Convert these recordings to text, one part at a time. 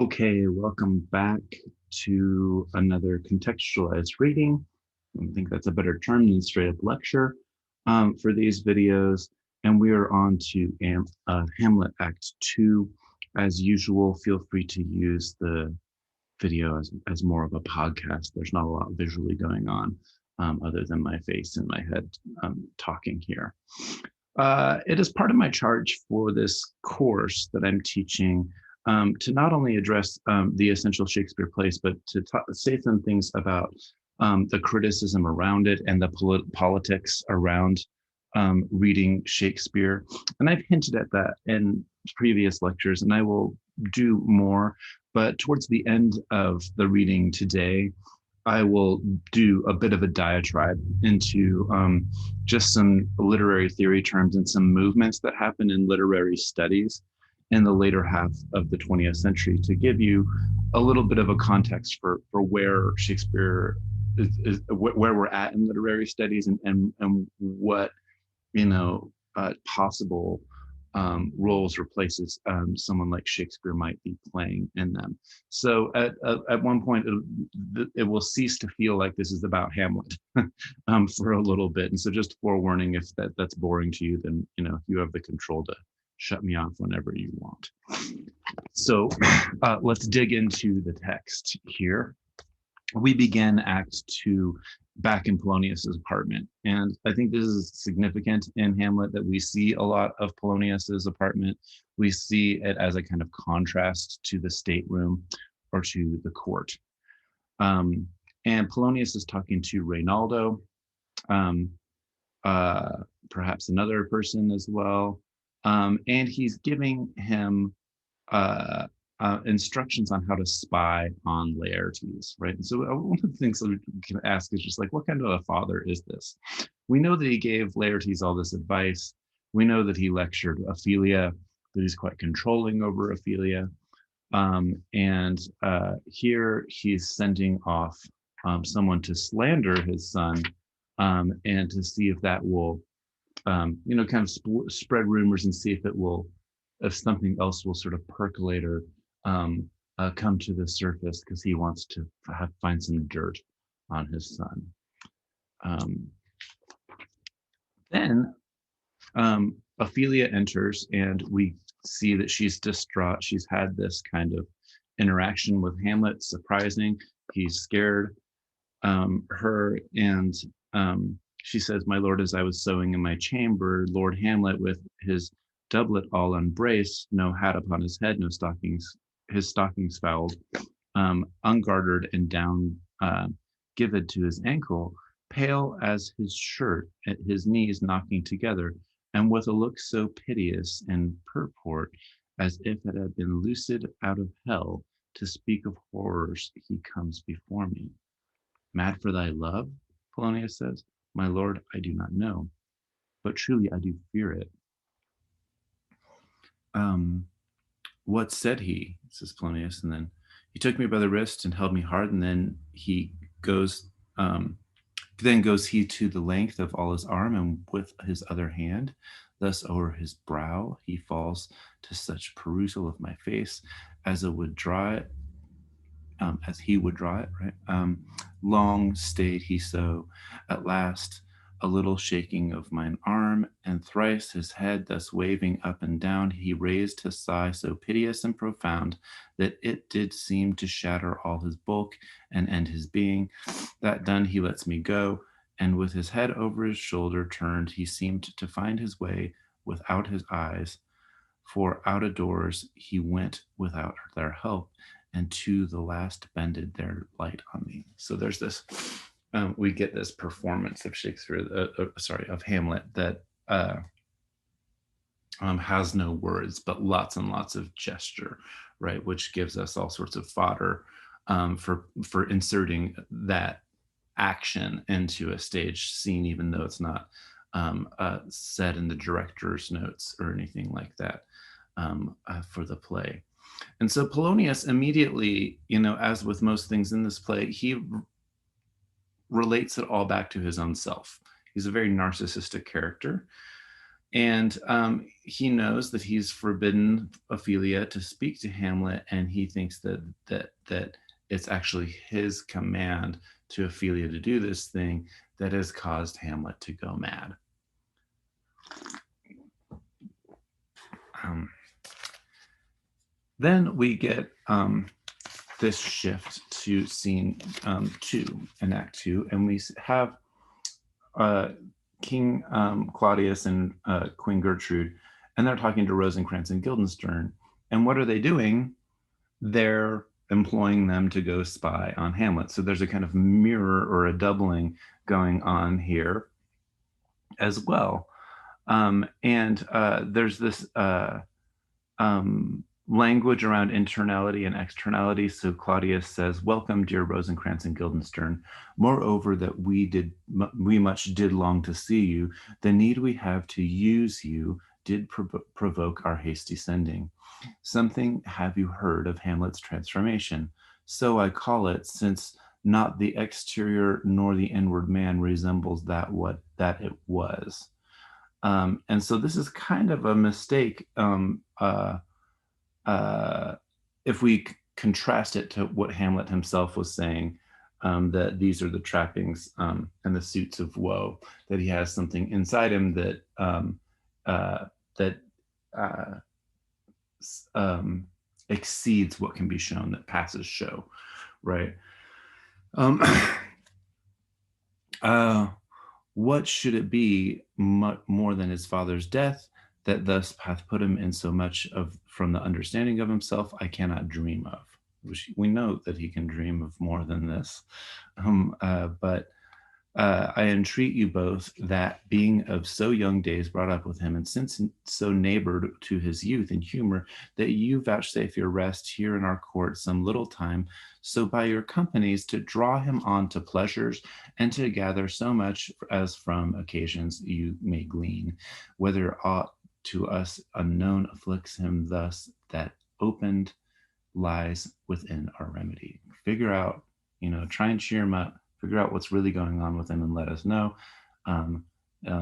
Okay, welcome back to another contextualized reading. I think that's a better term than straight up lecture for these videos. And we are on to Hamlet Act 2. As usual, feel free to use the video as more of a podcast. There's not a lot visually going on other than my face and my head talking here. It is part of my charge for this course that I'm teaching to not only address the essential Shakespeare plays, but to say some things about the criticism around it and the politics around reading Shakespeare. And I've hinted at that in previous lectures, and I will do more. But towards the end of the reading today, I will do a bit of a diatribe into just some literary theory terms and some movements that happen in literary studies in the later half of the 20th century to give you a little bit of a context for where Shakespeare is where we're at in literary studies and what possible roles or places someone like Shakespeare might be playing in them. So at one point, it will cease to feel like this is about Hamlet for a little bit. And so just forewarning, if that's boring to you, then you have the control to shut me off whenever you want. So let's dig into the text here. We begin Act 2 back in Polonius's apartment. And I think this is significant in Hamlet that we see a lot of Polonius's apartment. We see it as a kind of contrast to the stateroom or to the court. And Polonius is talking to Reynaldo, perhaps another person as well. And he's giving him instructions on how to spy on Laertes, right? And so one of the things that we can ask is just like, what kind of a father is this? We know that he gave Laertes all this advice. We know that he lectured Ophelia, that he's quite controlling over Ophelia. And here he's sending off someone to slander his son and to see if that will, kind of spread rumors and see if something else will sort of percolate or come to the surface because he wants to find some dirt on his son. Then Ophelia enters and we see that she's distraught. She's had this kind of interaction with Hamlet, surprising. He's scared her and she says, "My lord, as I was sewing in my chamber, Lord Hamlet with his doublet all unbraced, no hat upon his head, no stockings, his stockings fouled, ungartered and down given to his ankle, pale as his shirt, at his knees knocking together, and with a look so piteous and purport, as if it had been loosed out of hell, to speak of horrors, he comes before me. Mad for thy love?" Polonius says. "My lord, I do not know, but truly I do fear it." "What said he?" says Polonius, and then he took me by the wrist and held me hard, and then goes he to the length of all his arm, and with his other hand, thus o'er his brow, he falls to such perusal of my face as it would draw it, as he would draw it, right? Long stayed he so, at last a little shaking of mine arm, and thrice his head thus waving up and down, he raised his sigh so piteous and profound that it did seem to shatter all his bulk and end his being. That done, he lets me go, and with his head over his shoulder turned, he seemed to find his way without his eyes, for out of doors he went without their help, and to the last bended their light on me. So there's this, we get this performance of Shakespeare, of Hamlet that has no words, but lots and lots of gesture, right? Which gives us all sorts of fodder for inserting that action into a stage scene, even though it's not said in the director's notes or anything like that for the play. And so Polonius immediately, as with most things in this play, he relates it all back to his own self. He's a very narcissistic character. And he knows that he's forbidden Ophelia to speak to Hamlet, and he thinks that it's actually his command to Ophelia to do this thing that has caused Hamlet to go mad. Then we get this shift to scene 2 in Act 2, and we have King Claudius and Queen Gertrude, and they're talking to Rosencrantz and Guildenstern. And what are they doing? They're employing them to go spy on Hamlet. So there's a kind of mirror or a doubling going on here as well. And there's this language around internality and externality. So Claudius says, "Welcome, dear Rosencrantz and Guildenstern. Moreover, that we much did long to see you. The need we have to use you did provoke our hasty sending. Something have you heard of Hamlet's transformation? So I call it, since not the exterior nor the inward man resembles that it was." And so this is kind of a mistake if we contrast it to what Hamlet himself was saying, that these are the trappings and the suits of woe, that he has something inside him that exceeds what can be shown, that passes show, right? What should it be more than his father's death, that thus hath put him in so much of from the understanding of himself I cannot dream of? Which we know that he can dream of more than this. But I entreat you both that, being of so young days brought up with him, and since so neighbored to his youth and humor, that you vouchsafe your rest here in our court some little time, so by your companies to draw him on to pleasures, and to gather so much as from occasions you may glean, whether aught to us unknown afflicts him thus, that opened lies within our remedy. Figure out, try and cheer him up, figure out what's really going on with him, and let us know,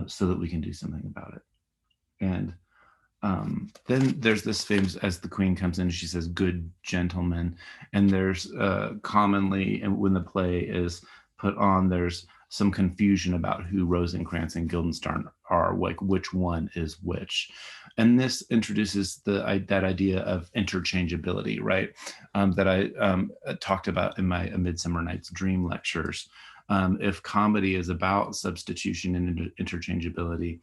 so that we can do something about it. And then there's this famous, as the queen comes in, she says, "Good gentlemen." And there's commonly, and when the play is put on, there's some confusion about who Rosencrantz and Guildenstern are, like which one is which. And this introduces that idea of interchangeability, right? That I talked about in my A Midsummer Night's Dream lectures. If comedy is about substitution and interchangeability,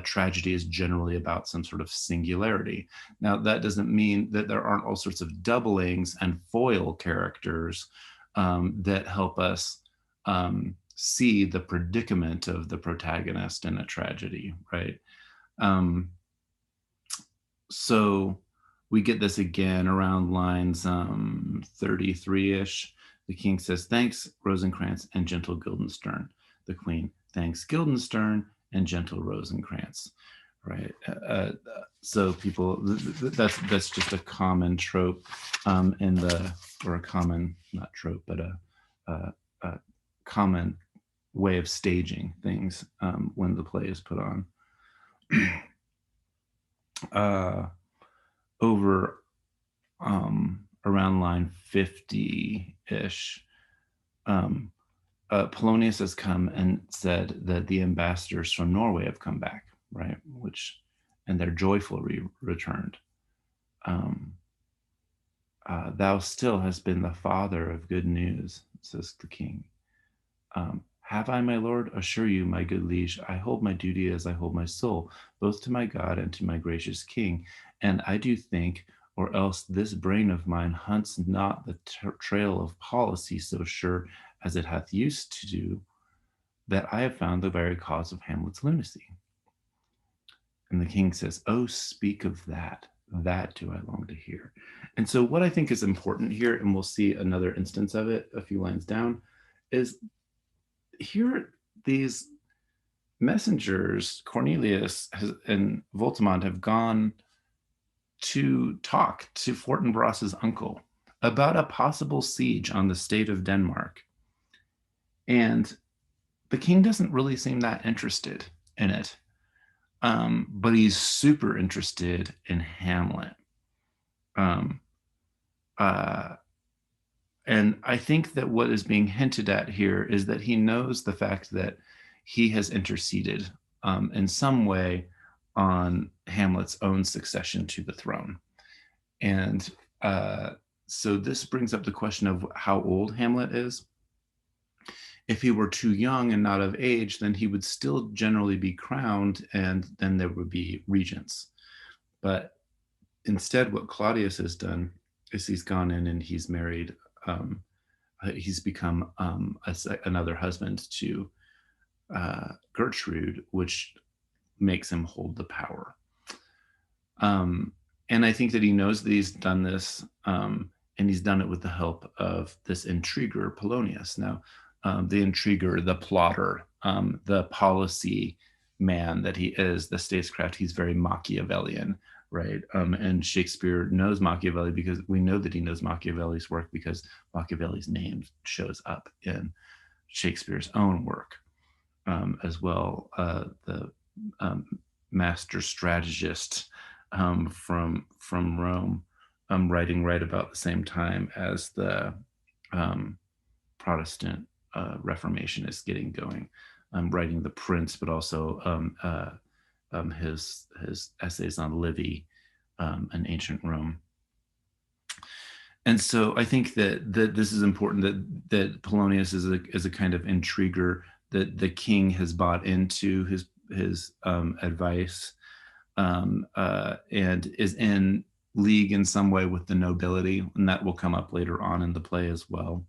tragedy is generally about some sort of singularity. Now, that doesn't mean that there aren't all sorts of doublings and foil characters that help us see the predicament of the protagonist in a tragedy, right? So we get this again around lines 33-ish. The king says, "Thanks, Rosencrantz and gentle Guildenstern." The queen, "Thanks, Guildenstern and gentle Rosencrantz." Right. So people, that's just a common trope or a common, not trope, but a common way of staging things when the play is put on. Over around line 50-ish, Polonius has come and said that the ambassadors from Norway have come back, right? And they're joyfully returned. "Thou still hast been the father of good news," says the king. "Have I, my lord? Assure you, my good liege, I hold my duty as I hold my soul, both to my God and to my gracious king. And I do think, or else this brain of mine hunts not the trail of policy so sure as it hath used to do, that I have found the very cause of Hamlet's lunacy." And the king says, "Oh, speak of that. That do I long to hear." And so what I think is important here, and we'll see another instance of it a few lines down, is here these messengers, Cornelius and Voltimand, have gone to talk to Fortinbras's uncle about a possible siege on the state of Denmark. And the king doesn't really seem that interested in it. but he's super interested in Hamlet. Um, uh, and I think that what is being hinted at here is that he knows the fact that he has interceded in some way on Hamlet's own succession to the throne. And so this brings up the question of how old Hamlet is. If he were too young and not of age, then he would still generally be crowned, and then there would be regents. But instead, what Claudius has done is he's gone in and he's married. He's become another husband to Gertrude, which makes him hold the power. And I think that he knows that he's done this, and he's done it with the help of this intriguer, Polonius. Now, the intriguer, the plotter, the policy man that he is, the statescraft, he's very Machiavellian, right? And Shakespeare knows Machiavelli because we know that he knows Machiavelli's work because Machiavelli's name shows up in Shakespeare's own work as well. The master strategist from Rome, writing right about the same time as the Protestant Reformation is getting going, writing The Prince, but also his essays on Livy and ancient Rome. And so I think that this is important, that Polonius is a kind of intriguer, that the king has bought into his advice, and is in league in some way with the nobility, and that will come up later on in the play as well.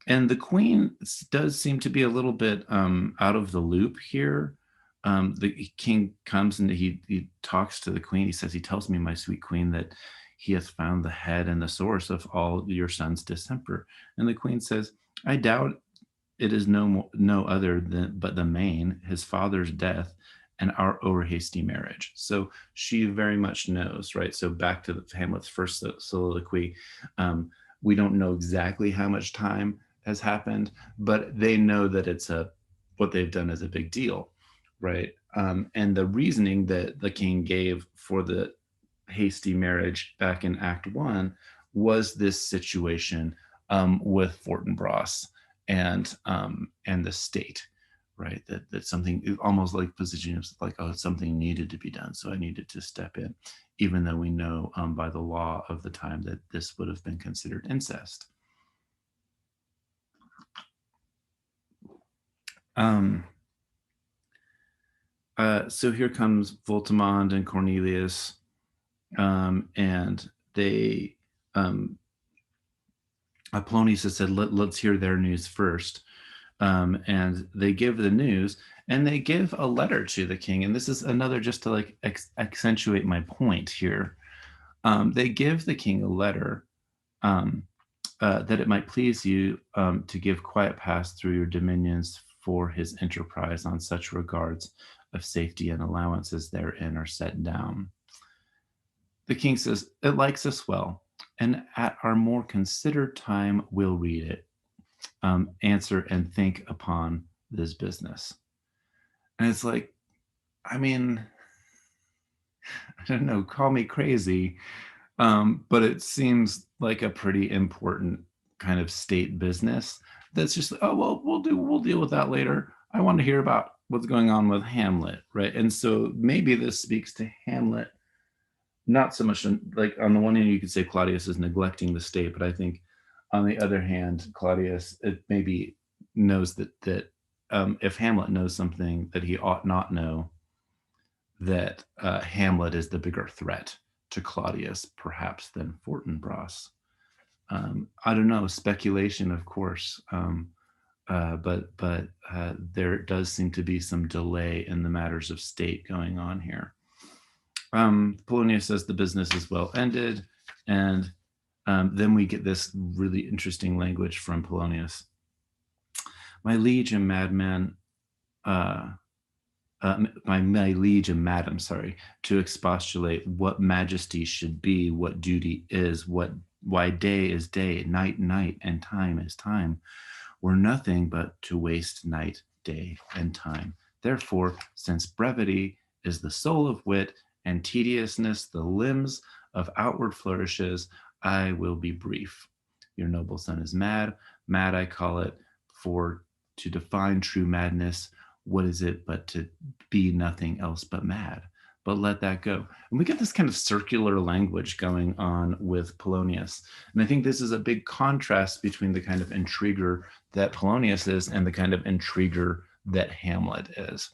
And the queen does seem to be a little bit out of the loop here. The king comes and he talks to the queen. He says, "He tells me, my sweet queen, that he hath found the head and the source of all your son's distemper." And the queen says, "I doubt it is no other but the main, his father's death, and our over hasty marriage." So she very much knows, right? So back to Hamlet's first soliloquy, we don't know exactly how much time has happened, but they know that what they've done is a big deal, right? And the reasoning that the king gave for the hasty marriage back in Act 1 was this situation with Fortinbras and the state, right? That something almost like position of like, oh, something needed to be done, so I needed to step in, even though we know by the law of the time that this would have been considered incest. So here comes Voltimand and Cornelius, and they Polonius has said, let's hear their news first. And they give the news, and they give a letter to the king. And this is another, just to like accentuate my point here. They give the king a letter that it might please you to give quiet pass through your dominions for his enterprise on such regards of safety and allowances therein are set down. The king says, "It likes us well, and at our more considered time we'll read it, answer and think upon this business." And it's like, I mean, I don't know, call me crazy, but it seems like a pretty important kind of state business that's just, oh well, we'll deal with that later. I want to hear about what's going on with Hamlet, right? And so maybe this speaks to Hamlet, not so much like on the one hand you could say Claudius is neglecting the state, but I think on the other hand, Claudius maybe knows that if Hamlet knows something that he ought not know, that Hamlet is the bigger threat to Claudius, perhaps, than Fortinbras. I don't know, speculation, of course, but there does seem to be some delay in the matters of state going on here. Polonius says the business is well ended, and then we get this really interesting language from Polonius. My liege and madman, my liege and madam, sorry, to expostulate what majesty should be, what duty is, why day is day, night night, and time is time, were nothing but to waste night, day, and time Therefore, since brevity is the soul of wit, and tediousness the limbs of outward flourishes, I will be brief. Your noble son is mad. Mad I call it, for to define true madness, what is it but to be nothing else but mad? But let that go. And we get this kind of circular language going on with Polonius. And I think this is a big contrast between the kind of intriguer that Polonius is and the kind of intriguer that Hamlet is.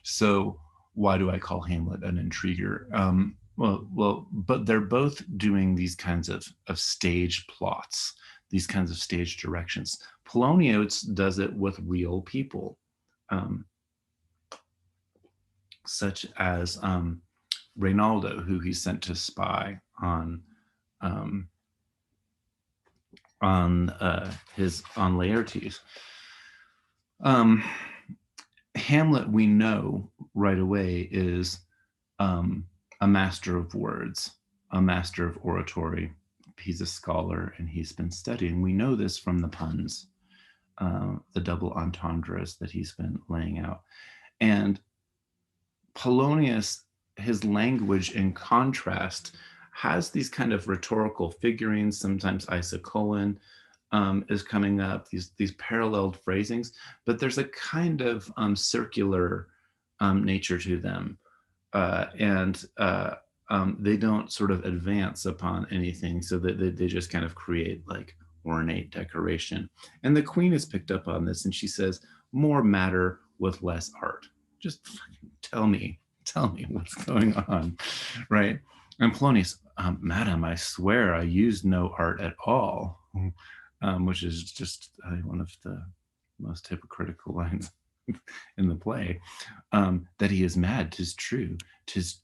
So why do I call Hamlet an intriguer? But they're both doing these kinds of stage plots, these kinds of stage directions. Polonius does it with real people, such as Reynaldo, who he sent to spy on Laertes. Hamlet, we know right away, is a master of words, a master of oratory. He's a scholar and he's been studying. We know this from the puns, the double entendres that he's been laying out. And Polonius, his language in contrast, has these kind of rhetorical figurines, sometimes isocolon is coming up, these paralleled phrasings, but there's a kind of circular nature to them. They don't sort of advance upon anything, so that they just kind of create like ornate decoration. And the queen has picked up on this, and she says, more matter with less art. Just tell me what's going on, right? And Polonius, madam, I swear I used no art at all, which is just one of the most hypocritical lines in the play. That he is mad, 'tis true, 'tis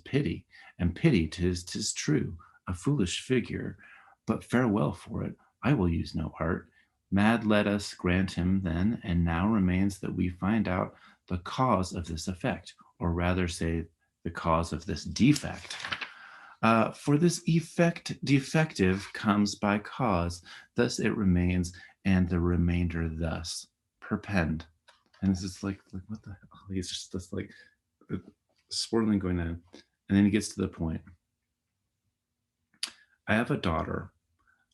pity, and pity 'tis true, a foolish figure, but farewell for it, I will use no art. Mad let us grant him then, and now remains that we find out the cause of this effect, or rather say the cause of this defect. For this effect defective comes by cause, thus it remains, and the remainder thus perpend. And this is like what the hell? He's just this like swirling going on. And then he gets to the point. I have a daughter,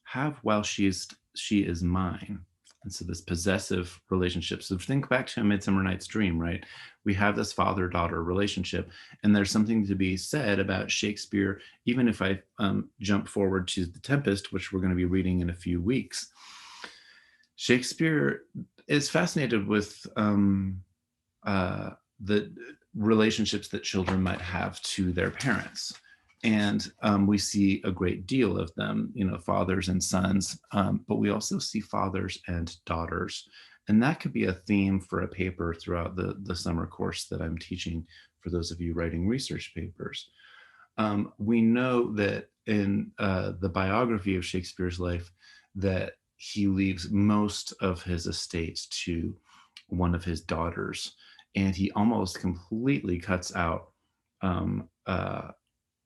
have while she is mine. And so this possessive relationship. So think back to A Midsummer Night's Dream, right? We have this father-daughter relationship, and there's something to be said about Shakespeare, even if I jump forward to The Tempest, which we're going to be reading in a few weeks. Shakespeare is fascinated with the relationships that children might have to their parents. And we see a great deal of them, fathers and sons, but we also see fathers and daughters. And that could be a theme for a paper throughout the summer course that I'm teaching for those of you writing research papers. We know that in the biography of Shakespeare's life, that he leaves most of his estate to one of his daughters, and he almost completely cuts out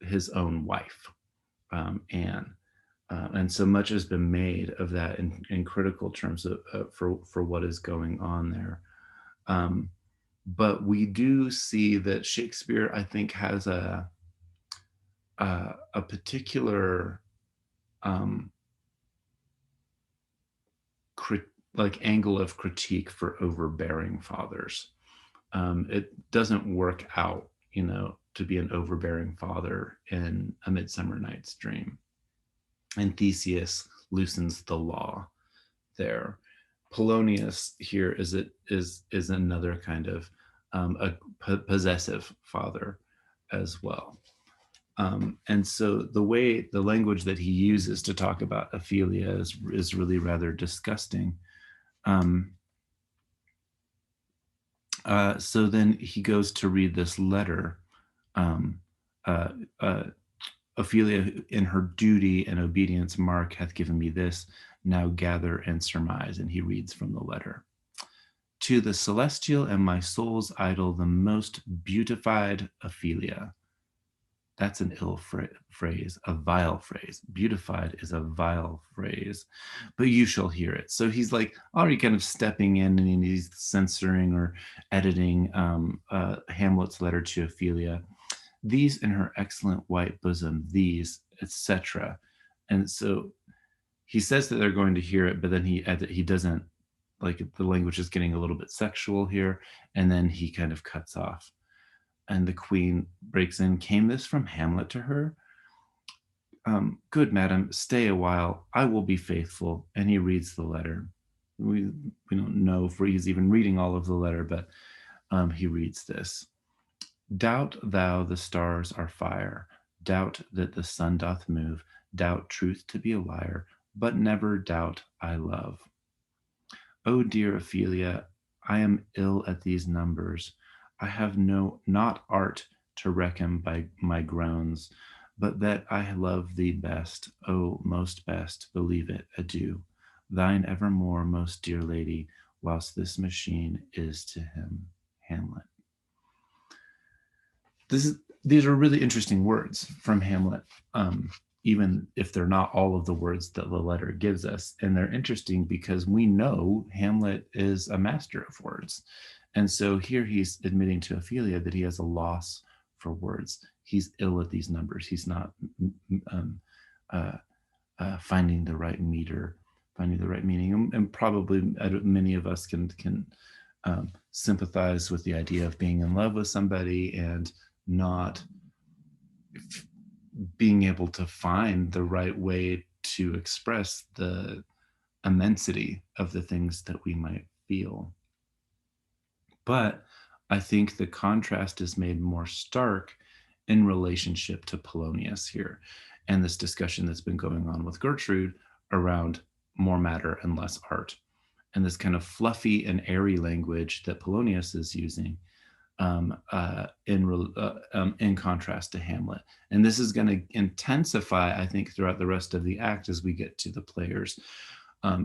his own wife, Anne. And so much has been made of that in critical terms for what is going on there. But we do see that Shakespeare, I think, has a particular angle of critique for overbearing fathers. It doesn't work out, to be an overbearing father in A Midsummer Night's Dream. And Theseus loosens the law there. Polonius here is another kind of a possessive father as well. And so the language that he uses to talk about Ophelia is really rather disgusting. So then he goes to read this letter. Ophelia, in her duty and obedience, Mark hath given me this, now gather and surmise. And he reads from the letter. To the celestial and my soul's idol, the most beautified Ophelia, That's an ill phrase, a vile phrase. Beautified is a vile phrase, but you shall hear it. So he's like already kind of stepping in, and he's censoring or editing Hamlet's letter to Ophelia. These in her excellent white bosom, these, etc. And so he says that they're going to hear it, but then he doesn't, like, the language is getting a little bit sexual here, and then he kind of cuts off. And the queen breaks in. Came this from Hamlet to her? Good madam, stay a while. I will be faithful. And he reads the letter. We don't know if he's even reading all of the letter, but he reads this. Doubt thou the stars are fire, doubt that the sun doth move, doubt truth to be a liar, but never doubt I love. O dear Ophelia, I am ill at these numbers. I have not art to reckon by my groans, but that I love thee best, O most best, believe it, adieu. Thine evermore, most dear lady, whilst this machine is to him, Hamlet. These are really interesting words from Hamlet, even if they're not all of the words that the letter gives us. And they're interesting because we know Hamlet is a master of words. And so here he's admitting to Ophelia that he has a loss for words. He's ill at these numbers. He's not finding the right meter, finding the right meaning. And probably many of us can sympathize with the idea of being in love with somebody and not being able to find the right way to express the immensity of the things that we might feel. But I think the contrast is made more stark in relationship to Polonius here, and this discussion that's been going on with Gertrude around more matter and less art, and this kind of fluffy and airy language that Polonius is using in contrast to Hamlet. And this is going to intensify, I think, throughout the rest of the act as we get to the players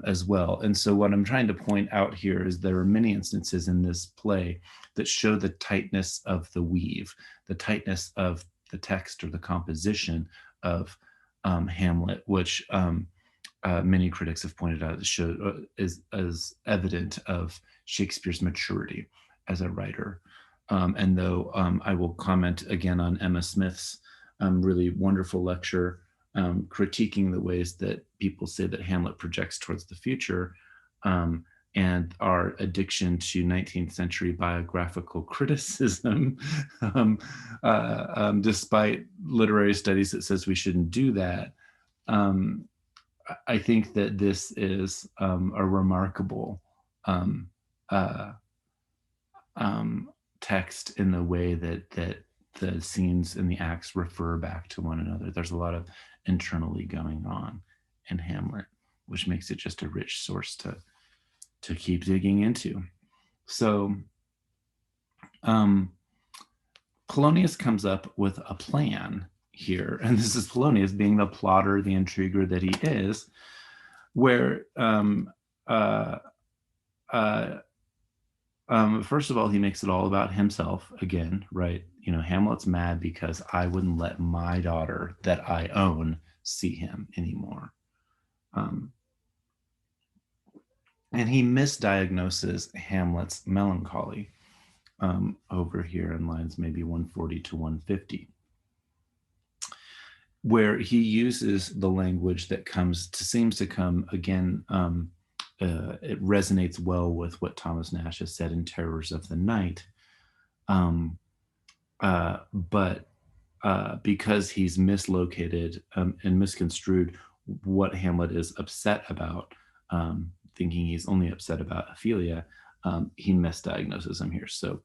as well. And so what I'm trying to point out here is there are many instances in this play that show the tightness of the weave, the tightness of the text or the composition of Hamlet, which many critics have pointed out is evident of Shakespeare's maturity as a writer. And though I will comment again on Emma Smith's really wonderful lecture critiquing the ways that people say that Hamlet projects towards the future and our addiction to 19th century biographical criticism, despite literary studies that says we shouldn't do that, I think that this is a remarkable text in the way that the scenes and the acts refer back to one another. There's a lot of internally going on in Hamlet, which makes it just a rich source to keep digging into. So Polonius comes up with a plan here, and this is Polonius being the plotter, the intriguer that he is, where first of all, he makes it all about himself again, right? You know, Hamlet's mad because I wouldn't let my daughter that I own see him anymore. And he misdiagnoses Hamlet's melancholy over here in lines maybe 140 to 150, where he uses the language that seems to come again. It resonates well with what Thomas Nash has said in Terrors of the Night. But because he's mislocated and misconstrued what Hamlet is upset about, thinking he's only upset about Ophelia, he misdiagnoses him here. So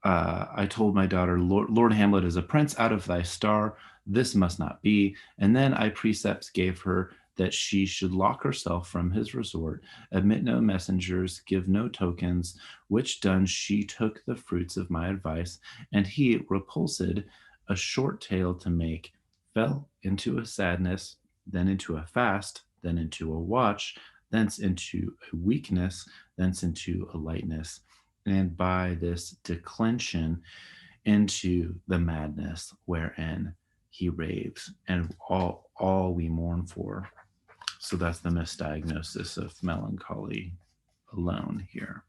I told my daughter, Lord Hamlet is a prince out of thy star. This must not be. And then I precepts gave her that she should lock herself from his resort, admit no messengers, give no tokens, which done she took the fruits of my advice, and he, repulsed, a short tale to make, fell into a sadness, then into a fast, then into a watch, thence into a weakness, thence into a lightness. And by this declension, into the madness wherein he raves, and all we mourn for. So that's the misdiagnosis of melancholy alone here.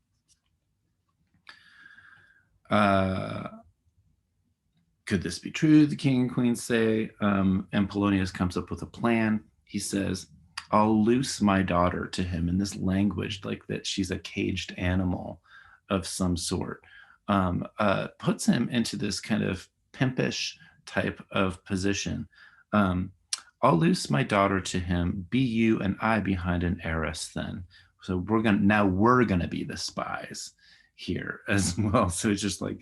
Could this be true? The king and queen say. And Polonius comes up with a plan. He says, I'll loose my daughter to him in this language, like that she's a caged animal of some sort. Puts him into this kind of pimpish type of position. I'll loose my daughter to him. Be you and I behind an arras then. So we're gonna be the spies here as well. So it's just like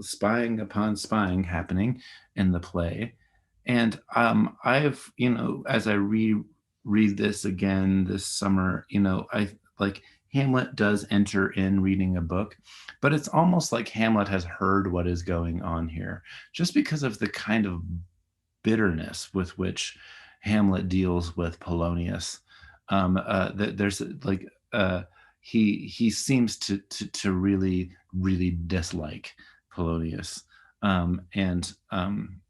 spying upon spying happening in the play. And I've, as I reread this again this summer, I like Hamlet does enter in reading a book, but it's almost like Hamlet has heard what is going on here, just because of the kind of bitterness with which Hamlet deals with Polonius. There's like he seems to really dislike Polonius, and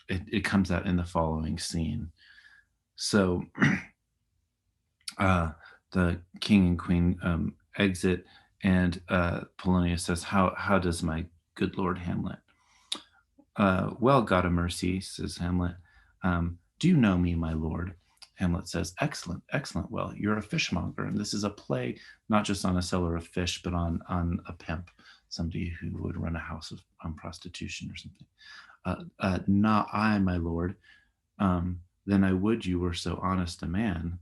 it comes out in the following scene. So the king and queen exit, and Polonius says, "How does my good lord Hamlet?" Well, God of mercy, says Hamlet. Do you know me, my lord? Hamlet says, excellent, excellent. Well, you're a fishmonger, and this is a play not just on a seller of fish, but on a pimp, somebody who would run a house of prostitution or something. Not I, my lord. Then I would you were so honest a man.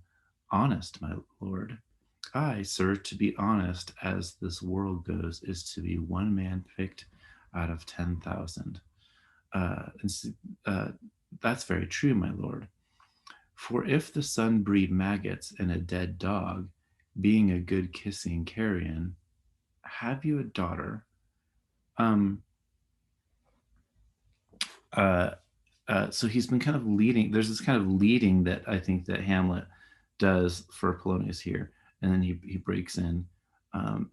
Honest, my lord. I, sir, to be honest, as this world goes, is to be one man picked out of 10,000. That's very true, my lord. For if the sun breed maggots in a dead dog, being a good kissing carrion, have you a daughter? So he's been kind of leading. There's this kind of leading that I think that Hamlet does for Polonius here, and then he breaks in.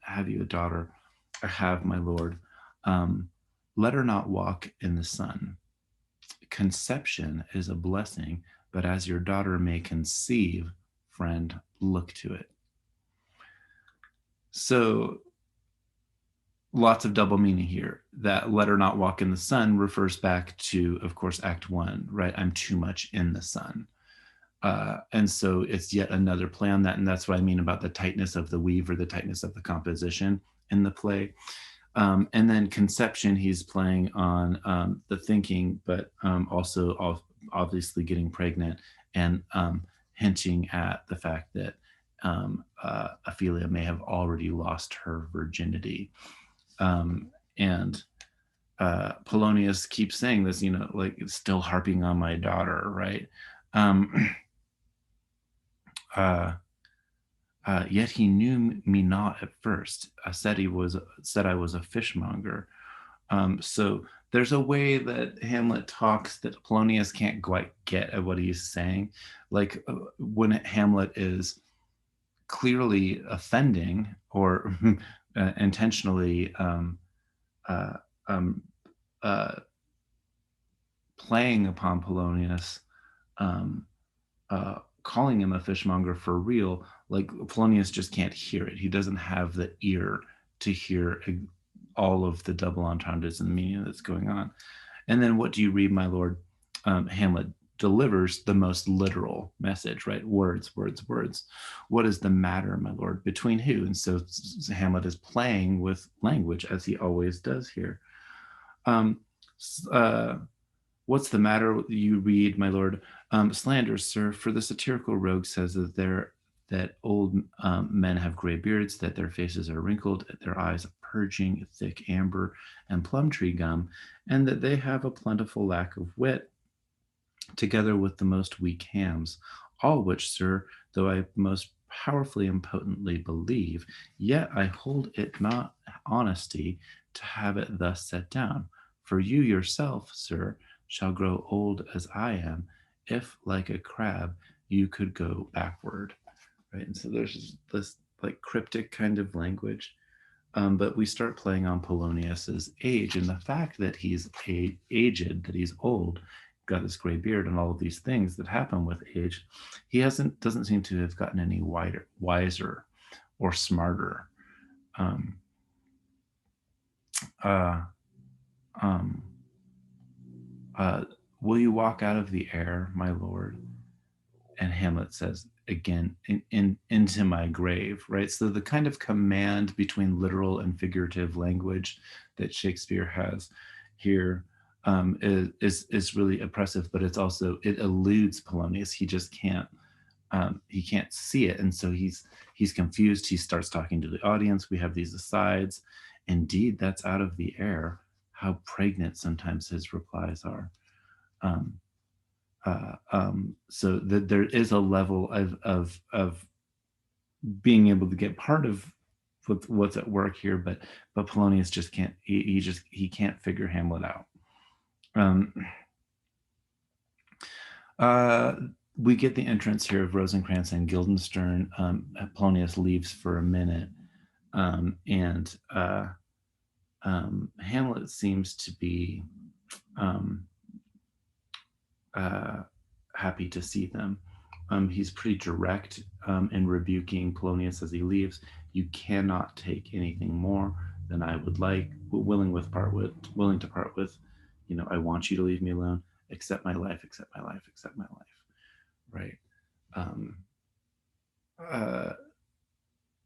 Have you a daughter? I have, my lord. Let her not walk in the sun. Conception is a blessing, but as your daughter may conceive, friend, look to it. So lots of double meaning here. That let her not walk in the sun refers back to, of course, Act 1, right? I'm too much in the sun. And so it's yet another play on that. And that's what I mean about the tightness of the weave or the tightness of the composition in the play. And then conception, he's playing on the thinking, but also obviously getting pregnant and hinting at the fact that Ophelia may have already lost her virginity. And Polonius keeps saying this, like it's still harping on my daughter, right? Yet he knew me not at first. I said I was a fishmonger. So there's a way that Hamlet talks that Polonius can't quite get at what he's saying. Like when Hamlet is clearly offending or intentionally playing upon Polonius, calling him a fishmonger for real, like Polonius just can't hear it. He doesn't have the ear to hear all of the double entendres and the meaning that's going on. And then what do you read, my lord? Hamlet delivers the most literal message, right? Words, words, words. What is the matter, my lord? Between who? And so Hamlet is playing with language, as he always does here. What's the matter? You read, my lord. Slanders, sir, for the satirical rogue says that old men have gray beards, that their faces are wrinkled, their eyes purging thick amber and plum tree gum, and that they have a plentiful lack of wit, together with the most weak hams. All which, sir, though I most powerfully and potently believe, yet I hold it not honesty to have it thus set down. For you yourself, sir, shall grow old as I am, if, like a crab, you could go backward. Right? And so there's this like cryptic kind of language. But we start playing on Polonius's age, and the fact that he's aged, that he's old, got this gray beard, and all of these things that happen with age, he doesn't seem to have gotten any wiser, or smarter. Um, uh, um, uh, will you walk out of the air, my lord? And Hamlet says again, into my grave, right? So the kind of command between literal and figurative language that Shakespeare has here is really oppressive, but it eludes Polonius. He just can't he can't see it, and so he's confused. He starts talking to the audience. We have these asides. Indeed, that's out of the air. How pregnant sometimes his replies are. Um, so that there is a level of being able to get part of what's at work here, but Polonius just can't. He can't figure Hamlet out. We get the entrance here of Rosencrantz and Guildenstern. Polonius leaves for a minute, and Hamlet seems to be happy to see them. He's pretty direct in rebuking Polonius as he leaves. You cannot take anything more than I would like, willing to part with. I want you to leave me alone. Accept my life, accept my life, accept my life. Right.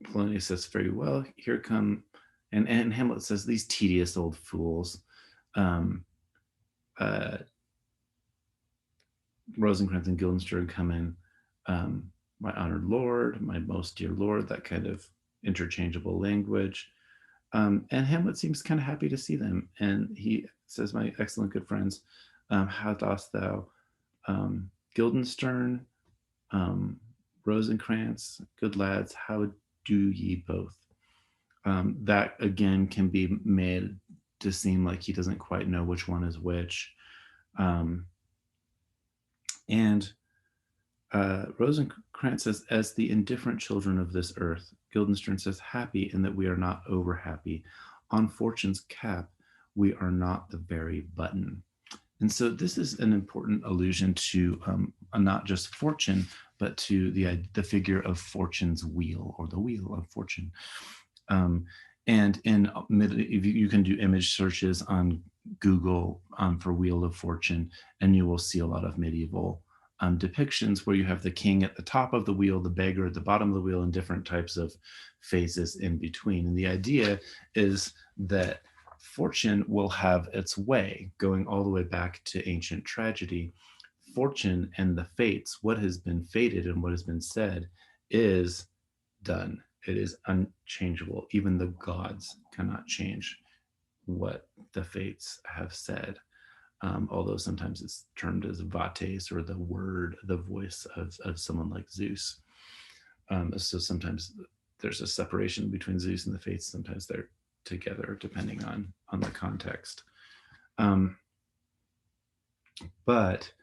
Polonius says, very well, here come, and Hamlet says, these tedious old fools. Rosencrantz and Guildenstern come in, my honored lord, my most dear lord, that kind of interchangeable language. And Hamlet seems kind of happy to see them. And he says, my excellent good friends, how dost thou? Guildenstern, Rosencrantz, good lads, how do ye both? That again can be made to seem like he doesn't quite know which one is which. And Rosencrantz says, as the indifferent children of this earth. Guildenstern says, happy in that we are not over happy. On fortune's cap, we are not the very button. And so this is an important allusion to not just fortune, but to the figure of fortune's wheel, or the wheel of fortune. And you can do image searches on Google for Wheel of Fortune, and you will see a lot of medieval depictions where you have the king at the top of the wheel, the beggar at the bottom of the wheel, and different types of phases in between. And the idea is that fortune will have its way, going all the way back to ancient tragedy. Fortune and the fates, what has been fated and what has been said, is done. It is unchangeable. Even the gods cannot change what the fates have said. Although sometimes it's termed as vates, or the word, the voice of someone like Zeus. So sometimes there's a separation between Zeus and the fates. Sometimes they're together, depending on the context. But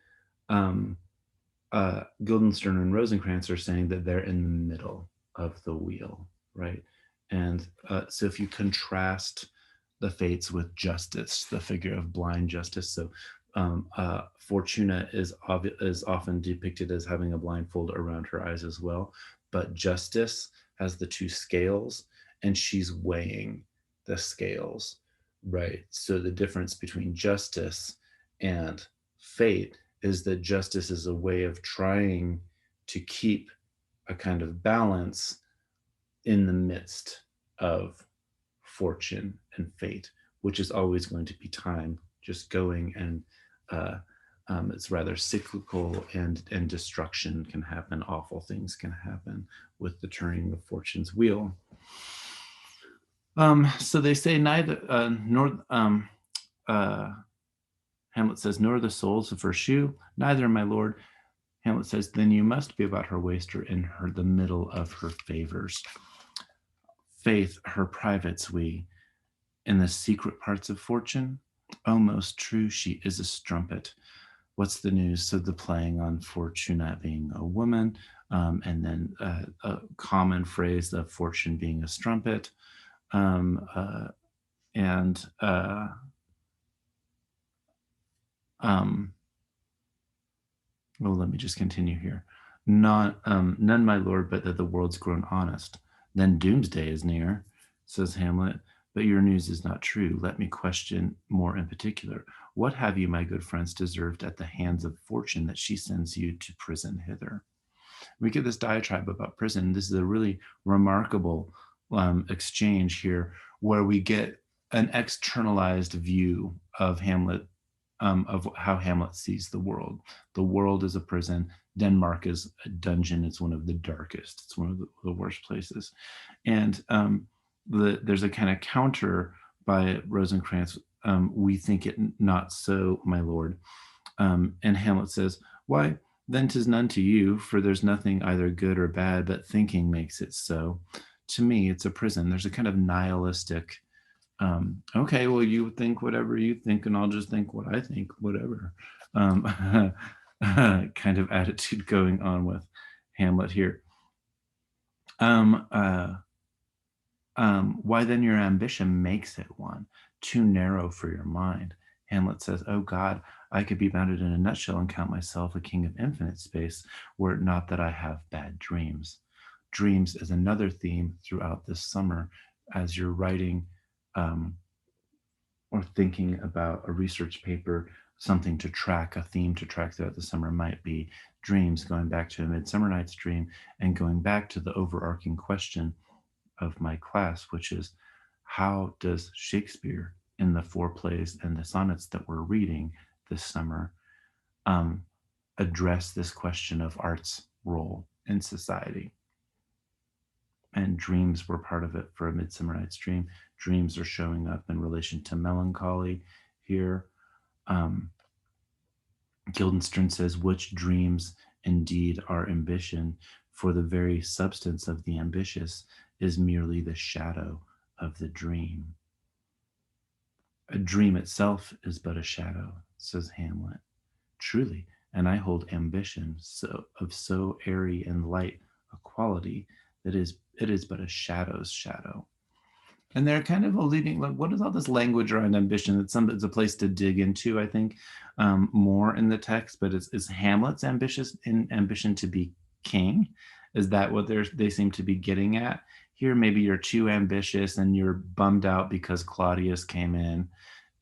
Guildenstern and Rosencrantz are saying that they're in the middle of the wheel, right? And so if you contrast the fates with justice, the figure of blind justice. So Fortuna is often depicted as having a blindfold around her eyes as well, but justice has the two scales, and she's weighing the scales, right? So the difference between justice and fate is that justice is a way of trying to keep a kind of balance in the midst of fortune and fate, which is always going to be time just going, and it's rather cyclical, and destruction can happen, awful things can happen with the turning of fortune's wheel. So they say neither Hamlet says, nor the soles of her shoe, neither, my lord. Hamlet says, then you must be about her waist, or in the middle of her favors. Faith, her privates we, in the secret parts of fortune. Oh, most true, she is a strumpet. What's the news? So the playing on Fortuna being a woman, and then a common phrase of fortune being a strumpet. Um, and well, let me just continue here. Not none, my lord, but that the world's grown honest. Then doomsday is near, says Hamlet. But your news is not true. Let me question more in particular. What have you, my good friends, deserved at the hands of fortune that she sends you to prison hither? We get this diatribe about prison. This is a really remarkable exchange here where we get an externalized view of Hamlet, of how Hamlet sees the world. The world is a prison. Denmark is a dungeon. It's one of the darkest. It's one of the worst places. And there's a kind of counter by Rosencrantz. We think it not so, my lord. And Hamlet says, why, then 'tis none to you, for there's nothing either good or bad, but thinking makes it so. To me, it's a prison. There's a kind of nihilistic, okay, well, you think whatever you think, and I'll just think what I think, whatever, kind of attitude going on with Hamlet here. Why then your ambition makes it one, too narrow for your mind. Hamlet says, oh God, I could be bounded in a nutshell and count myself a king of infinite space, were it not that I have bad dreams. Dreams is another theme throughout this summer as you're writing or thinking about a research paper, something to track, a theme to track throughout the summer might be dreams, going back to A Midsummer Night's Dream and going back to the overarching question of my class, which is how does Shakespeare in the four plays and the sonnets that we're reading this summer address this question of art's role in society? And dreams were part of it for A Midsummer Night's Dream. Dreams are showing up in relation to melancholy here. Guildenstern says, which dreams indeed are ambition, for the very substance of the ambitious is merely the shadow of the dream. A dream itself is but a shadow, says Hamlet. Truly, and I hold ambition of so airy and light a quality that it is but a shadow's shadow. And they're kind of alluding, like, what is all this language around ambition? It's a place to dig into, I think, more in the text. But is Hamlet's ambition to be king? Is that what they seem to be getting at here? Maybe you're too ambitious and you're bummed out because Claudius came in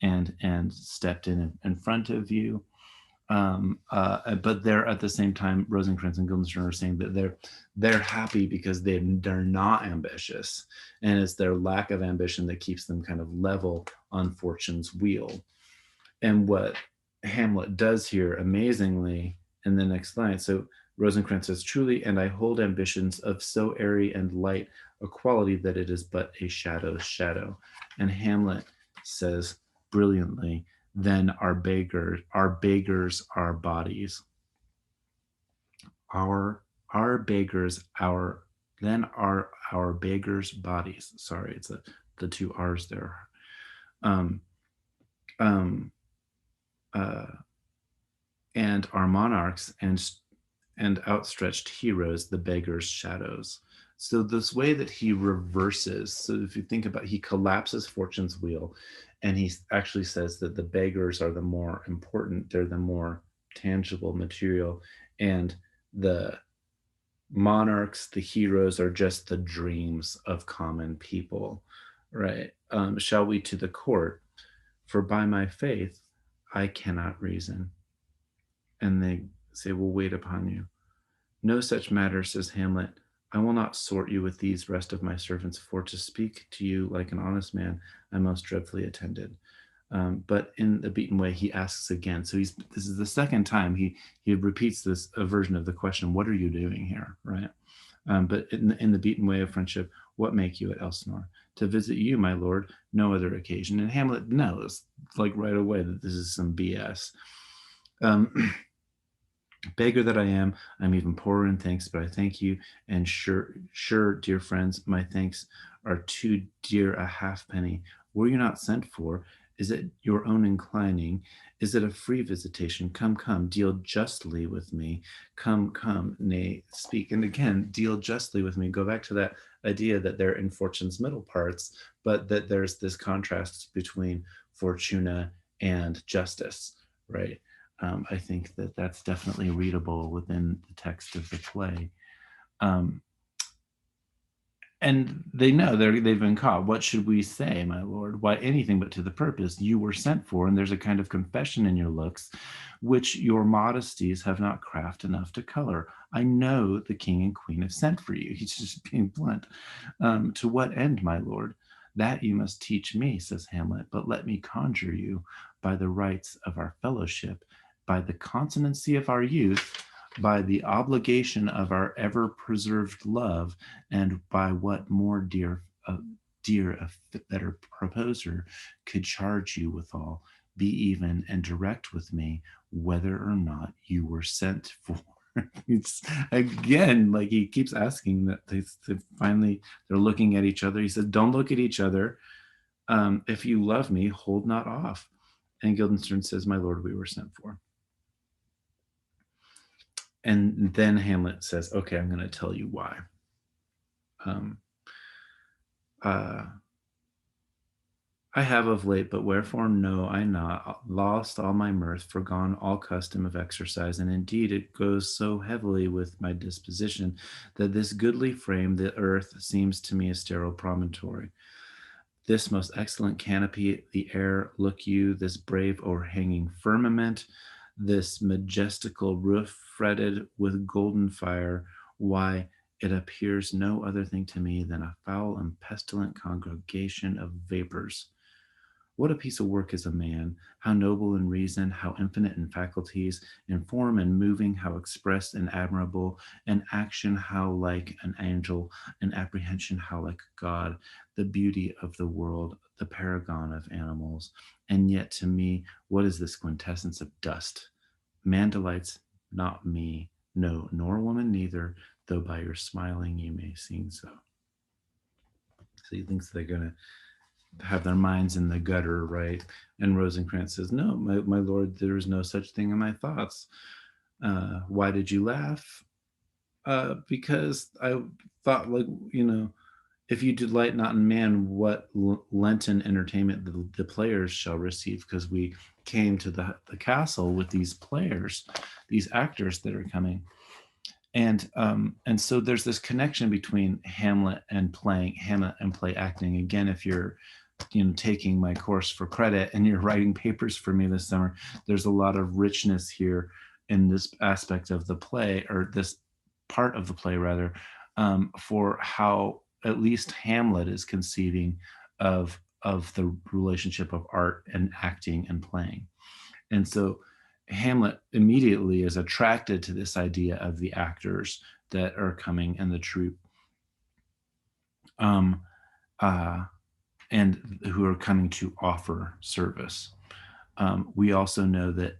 and stepped in front of you. But they're at the same time, Rosencrantz and Guildenstern are saying that they're happy because they're not ambitious, and it's their lack of ambition that keeps them kind of level on fortune's wheel. And what Hamlet does here amazingly in the next line, so Rosencrantz says, truly, and I hold ambitions of so airy and light a quality that it is but a shadow's shadow. And Hamlet says brilliantly, then our beggars our bodies. Our beggars then are our beggars bodies. Sorry, it's the two R's there. And our monarchs and outstretched heroes, the beggars' shadows. So this way that he reverses, so if you think about, he collapses fortune's wheel, and he actually says that the beggars are the more important, they're the more tangible material, and the monarchs, the heroes, are just the dreams of common people, right? Shall we to the court? For by my faith, I cannot reason. And they say, we'll wait upon you. No such matter, says Hamlet. I will not sort you with these rest of my servants, for to speak to you like an honest man, I most dreadfully attended. But in the beaten way, he asks again. So this is the second time he repeats this version of the question, what are you doing here, right? But in the beaten way of friendship, what make you at Elsinore? To visit you, my lord, no other occasion. And Hamlet knows, like right away, that this is some BS. Beggar that I am, I'm even poorer in thanks, but I thank you. And sure, dear friends, my thanks are too dear a halfpenny. Were you not sent for, Is it your own inclining? Is it a free visitation? Come, come, deal justly with me. Come, come, nay, speak. And again, deal justly with me. Go back to that idea that they're in Fortune's middle parts, but that there's this contrast between Fortuna and justice, right? I think that that's definitely readable within the text of the play. Um, and they know they've been caught. What should we say, my lord? Why, anything but to the purpose. You were sent for, and there's a kind of confession in your looks, which your modesties have not craft enough to color. I know the king and queen have sent for you. He's just being blunt. To what end, my lord? That you must teach me, says Hamlet, but let me conjure you by the rights of our fellowship, by the consonancy of our youth, by the obligation of our ever preserved love, and by what more dear a better proposer could charge you withal, be even and direct with me whether or not you were sent for. It's again like he keeps asking that they finally they're looking at each other. He says, don't look at each other. If you love me, hold not off. And Guildenstern says, my lord, we were sent for. And then Hamlet says, okay, I'm going to tell you why. I have of late, but wherefore know I not, lost all my mirth, forgone all custom of exercise, and indeed it goes so heavily with my disposition that this goodly frame, the earth, seems to me a sterile promontory. This most excellent canopy, the air, look you, this brave o'erhanging firmament, this majestical roof fretted with golden fire, why, it appears no other thing to me than a foul and pestilent congregation of vapors. What a piece of work is a man, how noble in reason, how infinite in faculties, in form and moving, how expressed and admirable, in action how like an angel, in apprehension how like God, the beauty of the world, the paragon of animals. And yet to me, what is this quintessence of dust? Man delights, not me, no, nor woman neither, though by your smiling you may seem so. So he thinks they're going to have their minds in the gutter, right? And Rosencrantz says, no, my lord, there is no such thing in my thoughts. Why did you laugh? Because I thought, like, if you delight not in man, what Lenten entertainment the players shall receive? Because we came to the castle with these players, these actors that are coming. And so there's this connection between Hamlet and play acting. Again, if you're taking my course for credit and you're writing papers for me this summer, there's a lot of richness here in this aspect of the play, or this part of the play rather, for how at least Hamlet is conceiving of the relationship of art and acting and playing. And so Hamlet immediately is attracted to this idea of the actors that are coming and the troupe, and who are coming to offer service. We also know that,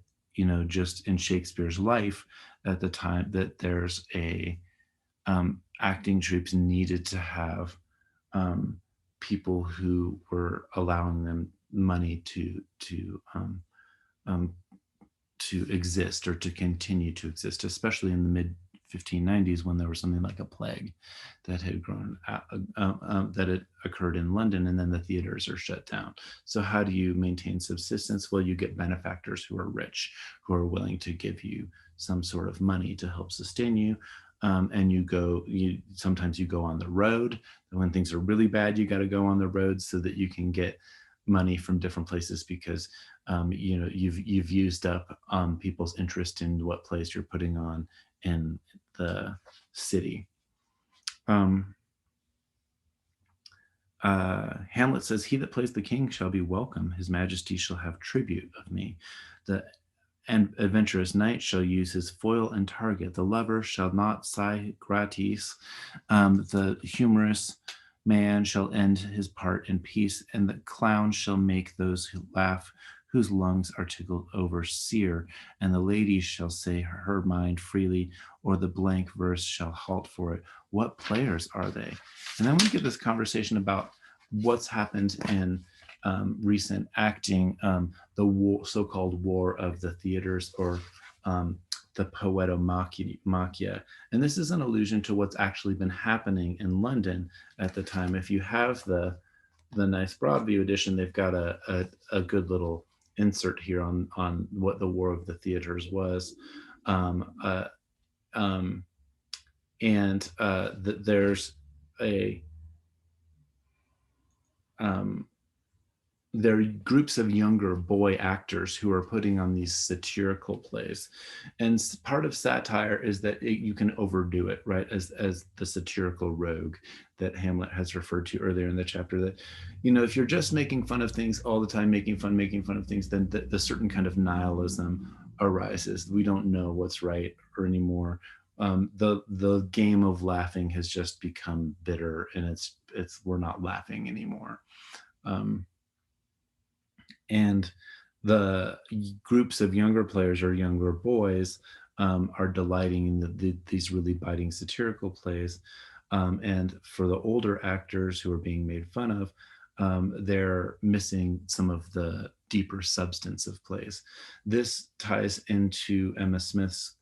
just in Shakespeare's life at the time, that there's a acting troops needed to have people who were allowing them money to exist or to continue to exist, especially in the mid 1590s when there was something like a plague that had grown that had occurred in London, and then the theaters are shut down. So how do you maintain subsistence? Well, you get benefactors who are rich, who are willing to give you some sort of money to help sustain you. And sometimes you go on the road. When things are really bad, you got to go on the road so that you can get money from different places, because you've used up people's interest in what plays you're putting on in the city. Hamlet says, he that plays the king shall be welcome. His majesty shall have tribute of me. The adventurous knight shall use his foil and target. The lover shall not sigh gratis. The humorous man shall end his part in peace, and the clown shall make those who laugh whose lungs are tickled over sear, and the lady shall say her mind freely, or the blank verse shall halt for it. What players are they? And then we get this conversation about what's happened in recent acting, the so-called War of the Theaters, or the Poetomachia. And this is an allusion to what's actually been happening in London at the time. If you have the nice Broadview edition, they've got a good little insert here on what the War of the Theaters was. There's a there are groups of younger boy actors who are putting on these satirical plays, and part of satire is that you can overdo it, right? As the satirical rogue that Hamlet has referred to earlier in the chapter, that, you know, if you're just making fun of things all the time, making fun of things, then the certain kind of nihilism arises. We don't know what's right or anymore. The game of laughing has just become bitter, and it's we're not laughing anymore. And the groups of younger players or younger boys are delighting in these really biting satirical plays. And for the older actors who are being made fun of, they're missing some of the deeper substance of plays. This ties into Emma Smith's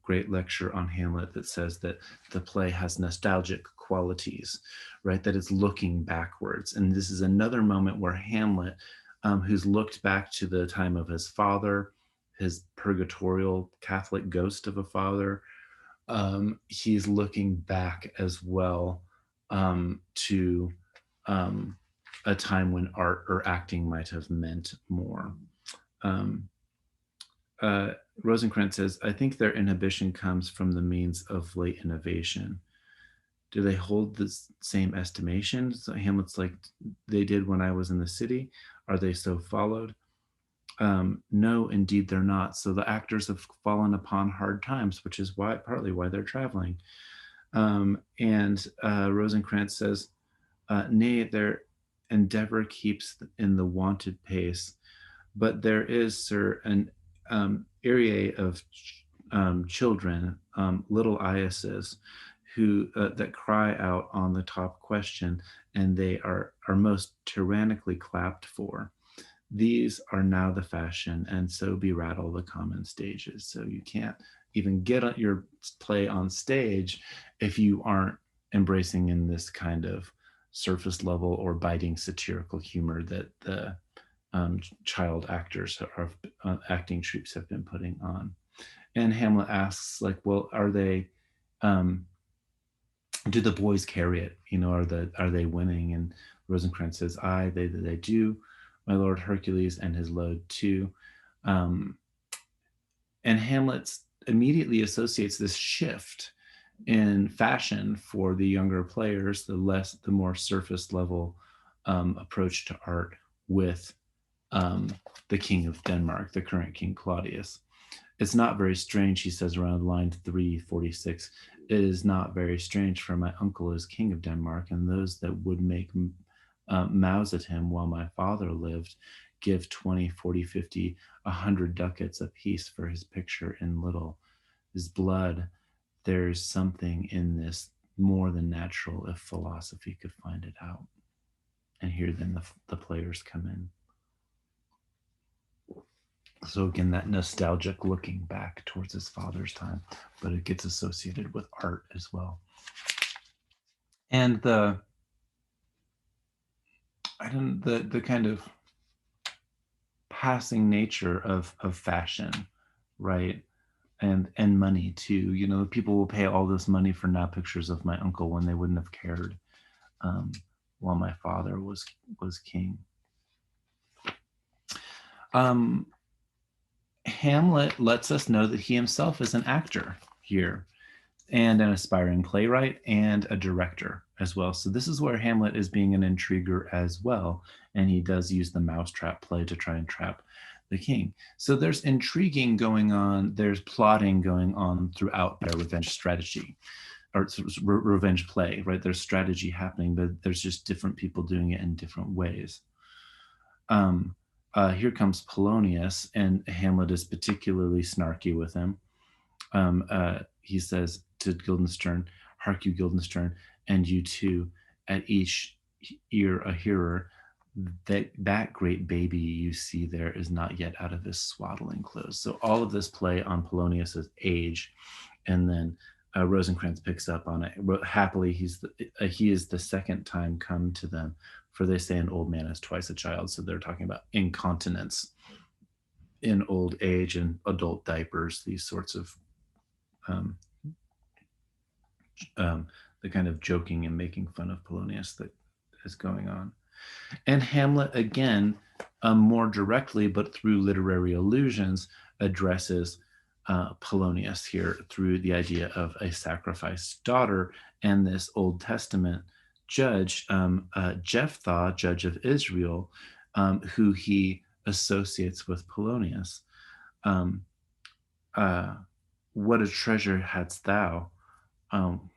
great lecture on Hamlet that says that the play has nostalgic qualities, right? That it's looking backwards. And this is another moment where Hamlet, who's looked back to the time of his father, his purgatorial Catholic ghost of a father, he's looking back as well to a time when art or acting might have meant more. Rosencrantz says, I think their inhibition comes from the means of late innovation. Do they hold the same estimation? So Hamlet's like, they did when I was in the city. Are they so followed? No, indeed they're not. So the actors have fallen upon hard times, which is partly why they're traveling. Rosencrantz says, nay, their endeavor keeps in the wonted pace, but there is, sir, an array of children, little Iases, who that cry out on the top question, and they are most tyrannically clapped for. These are now the fashion, and so be rattle the common stages. So you can't even get your play on stage if you aren't embracing in this kind of surface level or biting satirical humor that the child actors or acting troupes have been putting on. And Hamlet asks, like, well, are they do the boys carry it? You know, are they winning? And Rosencrantz says, aye, they do, my lord Hercules and his load too. And Hamlet immediately associates this shift in fashion for the younger players, the more surface level approach to art, with the king of Denmark, the current king Claudius. It's not very strange, he says around line 346. It is not very strange, for my uncle is king of Denmark, and those that would make mouths at him while my father lived give 20, 40, 50, 100 ducats apiece for his picture in little. His blood, there's something in this more than natural if philosophy could find it out. And here then the players come in. So again, that nostalgic looking back towards his father's time, but it gets associated with art as well. And the kind of passing nature of fashion, right? And money too. You know, people will pay all this money for now pictures of my uncle when they wouldn't have cared while my father was king. Hamlet lets us know that he himself is an actor here, and an aspiring playwright and a director as well. So this is where Hamlet is being an intriguer as well, and he does use the mousetrap play to try and trap the king. So there's intriguing going on, there's plotting going on throughout their revenge strategy, or revenge play, right? There's strategy happening, but there's just different people doing it in different ways. Here comes Polonius, and Hamlet is particularly snarky with him. He says to Guildenstern, hark you, Guildenstern, and you too, at each ear a hearer, that great baby you see there is not yet out of his swaddling clothes. So all of this play on Polonius's age, and then Rosencrantz picks up on it. Happily, he is the second time come to them, for they say an old man is twice a child. So they're talking about incontinence in old age and adult diapers, these sorts of um, the kind of joking and making fun of Polonius that is going on. And Hamlet, again, more directly, but through literary allusions, addresses Polonius here through the idea of a sacrificed daughter and this Old Testament judge, Jephthah, judge of Israel, who he associates with Polonius. Um, what a treasure hadst thou?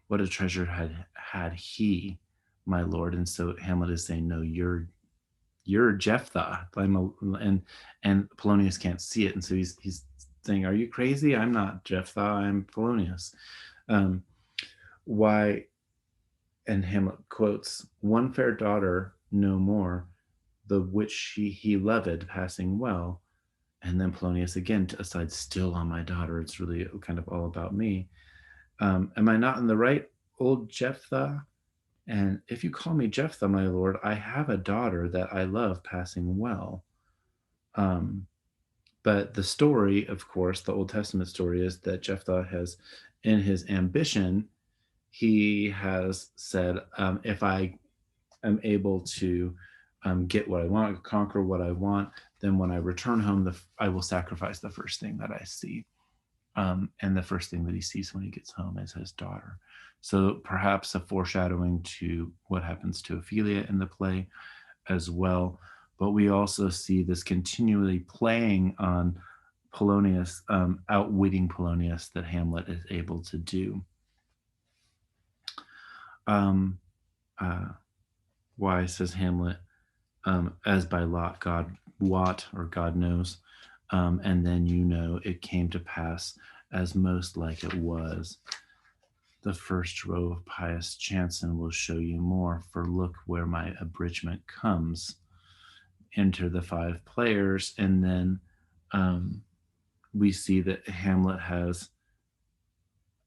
What a treasure had he, my lord. And so Hamlet is saying, no, you're Jephthah. And Polonius can't see it, and so he's saying, are you crazy? I'm not Jephthah, I'm Polonius. Why? And Hamlet quotes, one fair daughter no more, the which he loved passing well. And then Polonius again aside, still on my daughter. It's really kind of all about me. Am I not in the right, old Jephthah? And if you call me Jephthah, my lord, I have a daughter that I love passing well. But the story, of course, the Old Testament story is that Jephthah has, in his ambition, he has said, if I am able to get what I want, conquer what I want, then when I return home, I will sacrifice the first thing that I see. And the first thing that he sees when he gets home is his daughter. So perhaps a foreshadowing to what happens to Ophelia in the play as well. But we also see this continually playing on Polonius, outwitting Polonius, that Hamlet is able to do. Why, says Hamlet, as by lot God wot, or God knows, and then it came to pass as most like it was. The first row of pious chanson will show you more, for look where my abridgment comes. Enter the 5 players, and then we see that Hamlet has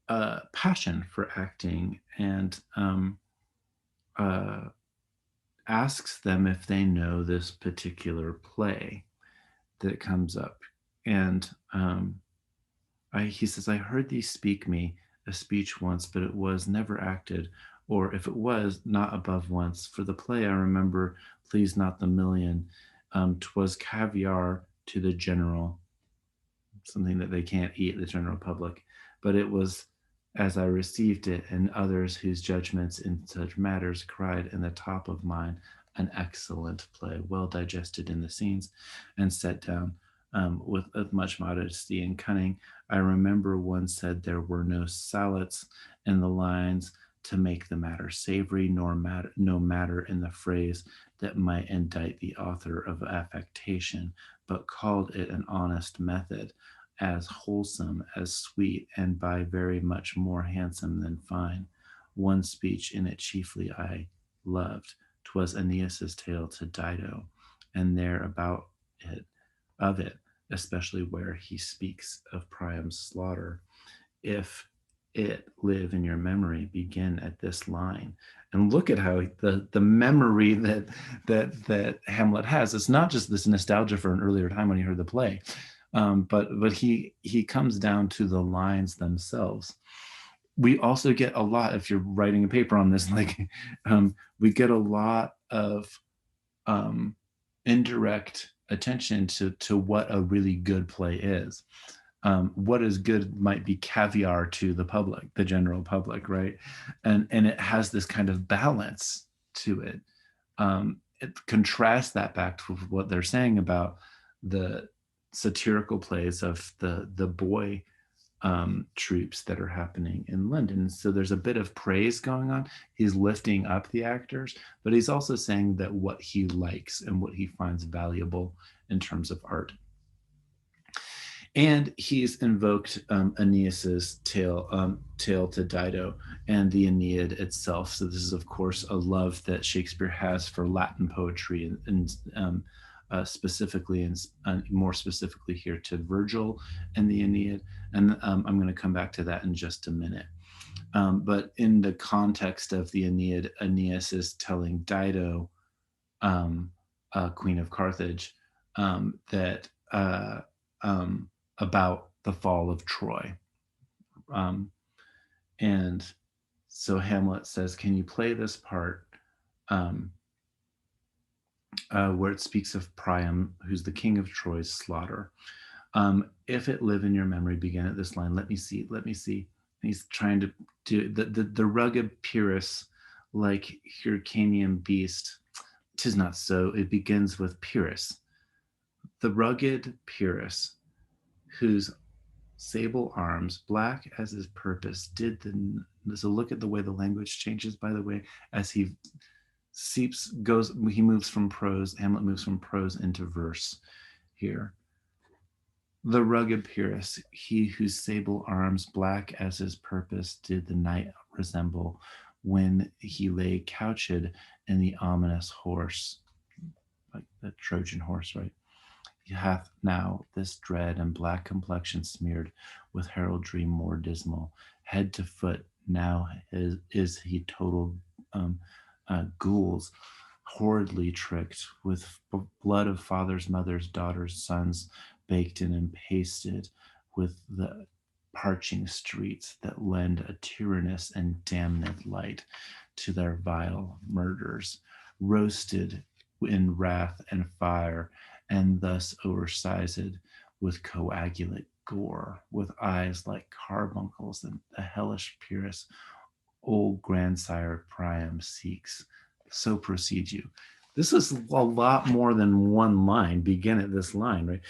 a passion for acting, and asks them if they know this particular play that comes up. And he says, I heard thee speak me a speech once, but it was never acted, or if it was, not above once. For the play I remember pleased not the million. 'Twas caviar to the general, something that they can't eat, the general public. But it was as I received it, and others whose judgments in such matters cried in the top of mine, an excellent play, well digested in the scenes, and set down with much modesty and cunning. I remember one said there were no sallets in the lines to make the matter savory, no matter in the phrase that might indict the author of affectation, but called it an honest method, as wholesome as sweet, and by very much more handsome than fine. One speech in it chiefly I loved. 'Twas Aeneas's tale to Dido, and there about it, of it, especially where he speaks of Priam's slaughter. If it live in your memory, begin at this line. And look at how the memory that Hamlet has. It's not just this nostalgia for an earlier time when he heard the play, but he comes down to the lines themselves. We also get a lot, if you're writing a paper on this, like we get a lot of indirect attention to what a really good play is. What is good might be caviar to the public, the general public, right? And it has this kind of balance to it. It contrasts that back to what they're saying about the satirical plays of the boy troops that are happening in London. So there's a bit of praise going on. He's lifting up the actors, but he's also saying that what he likes and what he finds valuable in terms of art. And he's invoked Aeneas's tale to Dido and the Aeneid itself. So this is, of course, a love that Shakespeare has for Latin poetry, and specifically, and more specifically here to Virgil and the Aeneid. And I'm going to come back to that in just a minute. But in the context of the Aeneid, Aeneas is telling Dido, Queen of Carthage, that about the fall of Troy. And so Hamlet says, can you play this part where it speaks of Priam, who's the king of Troy's slaughter? If it live in your memory, begin at this line. Let me see, let me see. And he's trying to do the rugged Pyrrhus, like Hyrcanian beast. 'Tis not so. It begins with Pyrrhus, the rugged Pyrrhus, whose sable arms, black as his purpose, did the. So look at the way the language changes, by the way, as he he moves from prose, Hamlet moves from prose into verse here. The rugged Pyrrhus, he whose sable arms, black as his purpose, did the night resemble, when he lay couched in the ominous horse, like the Trojan horse, right? He hath now this dread and black complexion smeared with heraldry more dismal. Head to foot now is he total ghouls, horridly tricked, with blood of fathers, mothers, daughters, sons, baked in and pasted with the parching streets that lend a tyrannous and damned light to their vile murders, roasted in wrath and fire, and thus oversized with coagulate gore, with eyes like carbuncles, and the hellish Pyrrhus, old grandsire Priam seeks. So proceed you. This is a lot more than one line. Begin at this line, right?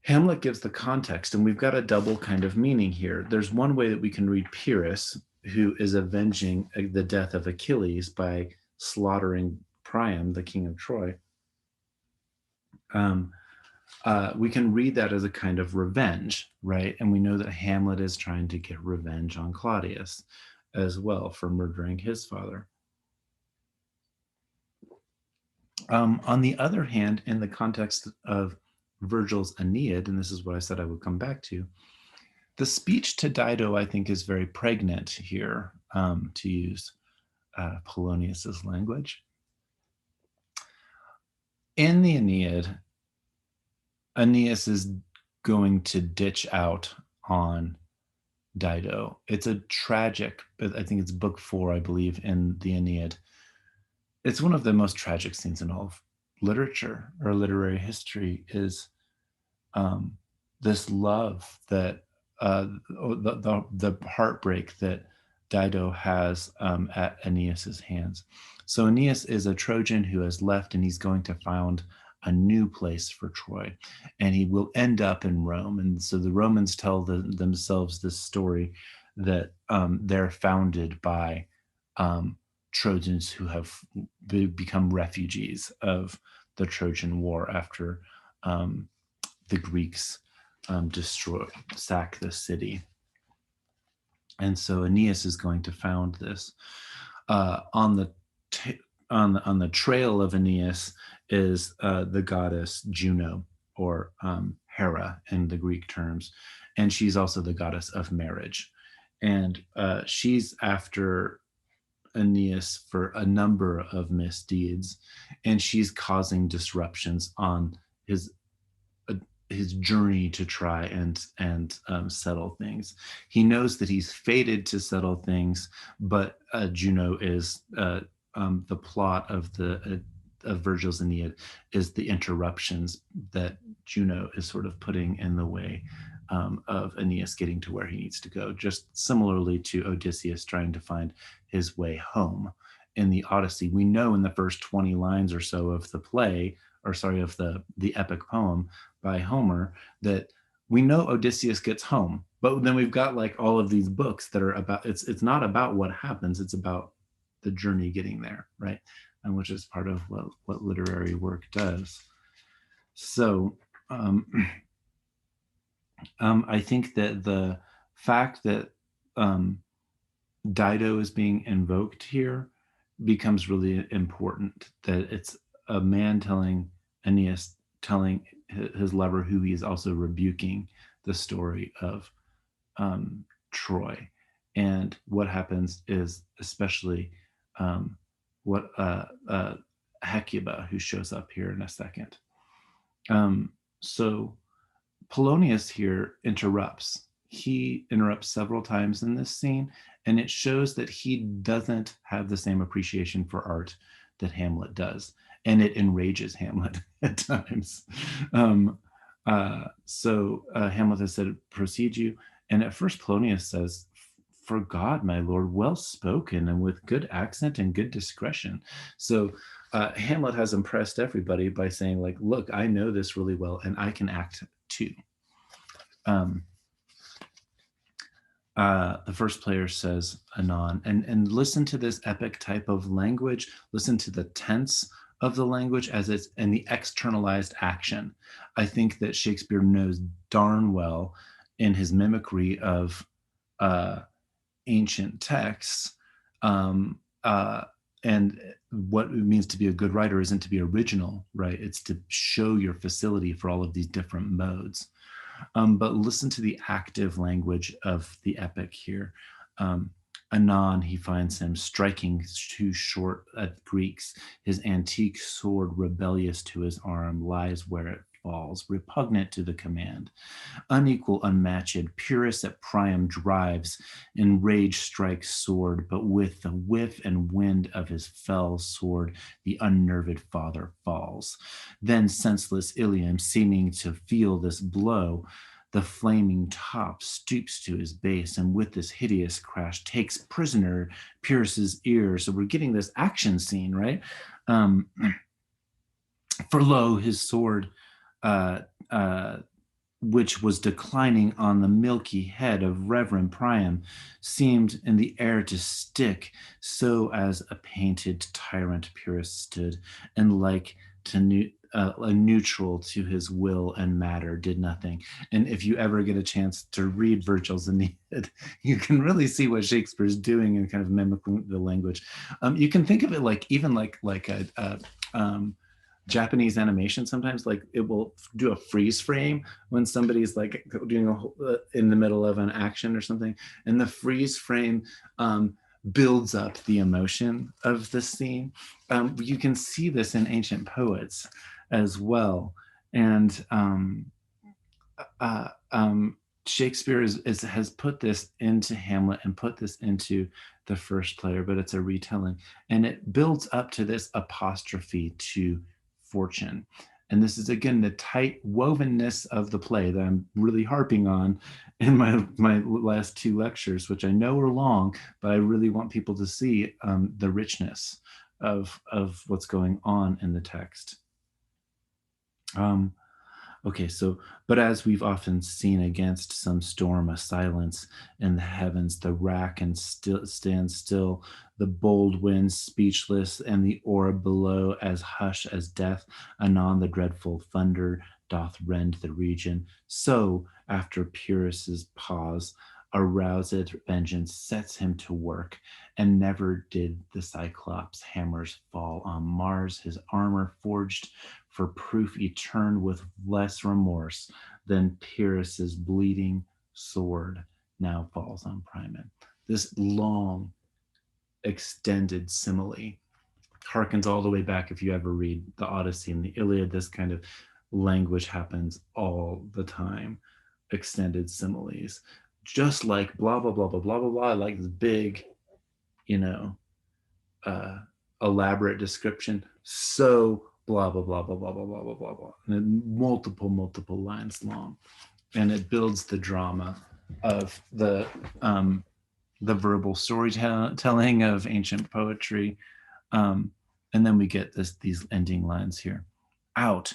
Hamlet gives the context, and we've got a double kind of meaning here. There's one way that we can read Pyrrhus, who is avenging the death of Achilles by slaughtering Priam, the king of Troy. We can read that as a kind of revenge, right? And we know that Hamlet is trying to get revenge on Claudius as well for murdering his father. On the other hand, in the context of Virgil's Aeneid, and this is what I said I would come back to, the speech to Dido, I think, is very pregnant here, to use Polonius's language. In the Aeneid, Aeneas is going to ditch out on Dido. It's a tragic, I think it's book 4, I believe, in the Aeneid. It's one of the most tragic scenes in all of literature or literary history, is this love that the heartbreak that Dido has at Aeneas's hands. So Aeneas is a Trojan who has left, and he's going to found a new place for Troy, and he will end up in Rome. And so the Romans tell themselves this story that they're founded by Trojans who have become refugees of the Trojan War after the Greeks sack the city. And so Aeneas is going to found this. On the trail of Aeneas is the goddess Juno, or Hera in the Greek terms, and she's also the goddess of marriage. And she's after Aeneas for a number of misdeeds, and she's causing disruptions on his journey to try and settle things. He knows that he's fated to settle things, but Juno is the plot of Virgil's Aeneid is the interruptions that Juno is sort of putting in the way of Aeneas getting to where he needs to go, just similarly to Odysseus trying to find his way home in the Odyssey. We know in the first 20 lines or so of the play, or sorry, of the epic poem by Homer, that we know Odysseus gets home, but then we've got like all of these books that are about, it's not about what happens, it's about the journey getting there, right? And which is part of what literary work does. So I think that the fact that Dido is being invoked here becomes really important, that it's a man telling Aeneas, telling his lover, who he is also rebuking, the story of Troy. And what happens is, especially um, what Hecuba, who shows up here in a second. So Polonius here interrupts. He interrupts several times in this scene, and it shows that he doesn't have the same appreciation for art that Hamlet does, and it enrages Hamlet at times. Hamlet has said, "Proceed you," and at first Polonius says, "For God, my lord, well spoken, and with good accent and good discretion." So Hamlet has impressed everybody by saying, like, "Look, I know this really well, and I can act too." The first player says anon, and listen to this epic type of language. Listen to the tense of the language as it's in the externalized action. I think that Shakespeare knows darn well in his mimicry of ancient texts, and what it means to be a good writer isn't to be original, right? It's to show your facility for all of these different modes. But listen to the active language of the epic here. Anon, he finds him striking too short at Greeks. His antique sword, rebellious to his arm, lies where it falls, repugnant to the command. Unequal, unmatched, Pyrrhus at Priam drives, in rage strikes sword, but with the whiff and wind of his fell sword, the unnerved father falls. Then senseless Ilium, seeming to feel this blow, the flaming top stoops to his base, and with this hideous crash takes prisoner Pyrrhus's ear. So we're getting this action scene, right? For lo, his sword, uh, uh, which was declining on the milky head of Reverend Priam, seemed in the air to stick, so as a painted tyrant Pyrrhus stood, and like to a neutral to his will and matter, did nothing. And if you ever get a chance to read Virgil's Aeneid, you can really see what Shakespeare's doing and kind of mimicking the language. You can think of it like even like a Japanese animation. Sometimes like it will do a freeze frame when somebody's like doing in the middle of an action or something, and the freeze frame builds up the emotion of the scene. You can see this in ancient poets as well, and Shakespeare has put this into Hamlet and put this into the first player, but it's a retelling, and it builds up to this apostrophe to fortune. And this is again the tight wovenness of the play that I'm really harping on in my last two lectures, which I know are long, but I really want people to see the richness of what's going on in the text. Okay, so, but as we've often seen against some storm, a silence in the heavens, the rack and stands still, the bold wind speechless, and the orb below as hush as death, anon the dreadful thunder doth rend the region. So, after Pyrrhus's pause, aroused vengeance sets him to work, and never did the Cyclops' hammers fall on Mars, his armor forged for proof etern with less remorse than Pyrrhus's bleeding sword now falls on Priam. This long, extended simile harkens all the way back. If you ever read the Odyssey and the Iliad, this kind of language happens all the time. Extended similes, just like blah, blah, blah, blah, blah, blah, blah, like this big, elaborate description. So blah blah blah blah blah blah blah blah blah blah, and multiple lines long, and it builds the drama of the verbal storytelling of ancient poetry, and then we get these ending lines here. Out,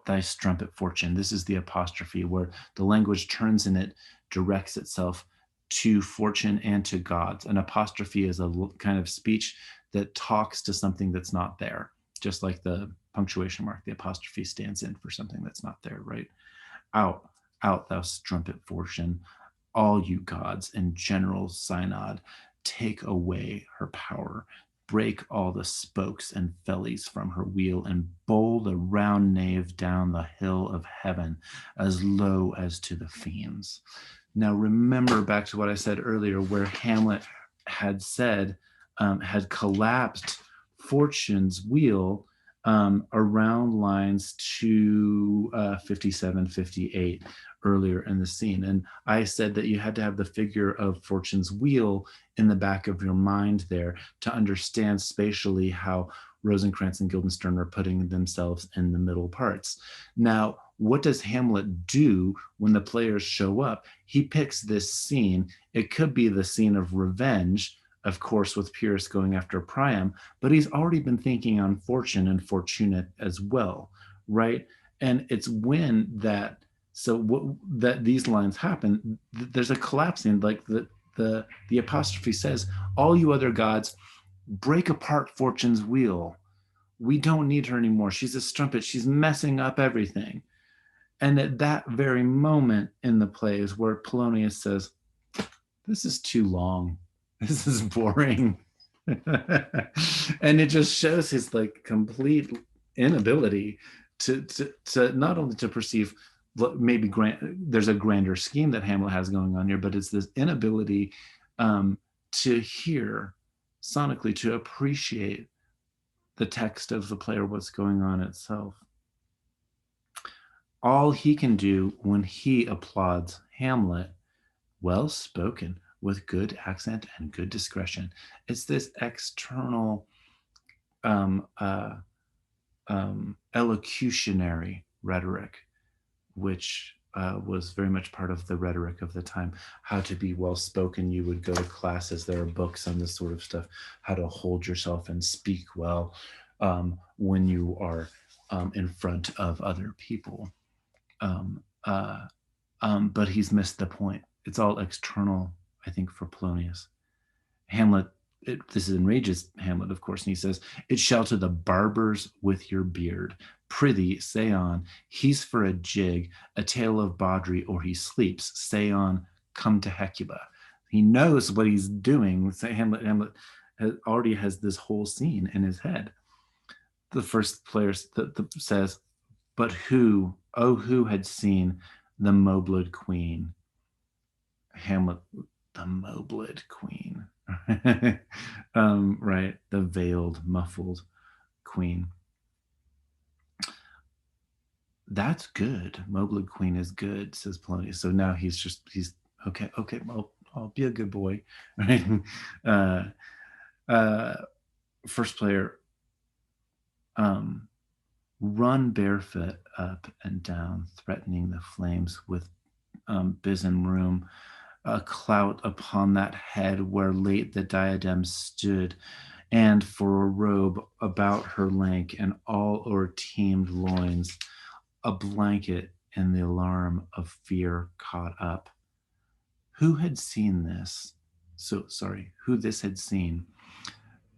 thy strumpet fortune. This is the apostrophe where the language turns and it directs itself to fortune and to gods. An apostrophe is a kind of speech that talks to something that's not there, just like the punctuation mark, the apostrophe stands in for something that's not there, right? Out, out, thou strumpet fortune, all you gods and general synod, take away her power, break all the spokes and fellies from her wheel, and bowl the round nave down the hill of heaven as low as to the fiends. Now remember back to what I said earlier, where Hamlet had said, had collapsed Fortune's wheel around lines 257, 58 earlier in the scene. And I said that you had to have the figure of Fortune's wheel in the back of your mind there to understand spatially how Rosencrantz and Guildenstern are putting themselves in the middle parts. Now, what does Hamlet do when the players show up? He picks this scene. It could be the scene of revenge, of course, with Pyrrhus going after Priam, but he's already been thinking on Fortune and Fortunate as well, right? And it's when that, that these lines happen, there's a collapsing, like the apostrophe says, all you other gods, break apart Fortune's wheel. We don't need her anymore. She's a strumpet. She's messing up everything. And at that very moment in the play is where Polonius says, this is too long. This is boring. And it just shows his like complete inability to not only to perceive maybe there's a grander scheme that Hamlet has going on here, but it's this inability to hear sonically, to appreciate the text of the play or what's going on itself. All he can do when he applauds Hamlet, well spoken, with good accent and good discretion. It's this external elocutionary rhetoric, which was very much part of the rhetoric of the time. How to be well spoken. You would go to classes. There are books on this sort of stuff. How to hold yourself and speak well when you are in front of other people. But he's missed the point. It's all external, I think, for Polonius. Hamlet, this enrages Hamlet, of course, and he says, it shall to the barbers with your beard. Prithee, say on, he's for a jig, a tale of bawdry, or he sleeps. Say on, come to Hecuba. He knows what he's doing. Hamlet already has this whole scene in his head. The first player says, but who, oh, who had seen the mobled queen? Hamlet, the mobled queen. Right, the veiled, muffled queen. That's good. Mobled queen is good, says Polonius. So now he's okay, well, I'll be a good boy. Right? First player, run barefoot up and down, threatening the flames with bisen room, a clout upon that head where late the diadem stood, and for a robe about her lank and all o'er-teemed loins, a blanket in the alarm of fear caught up. Who had seen this? Who this had seen,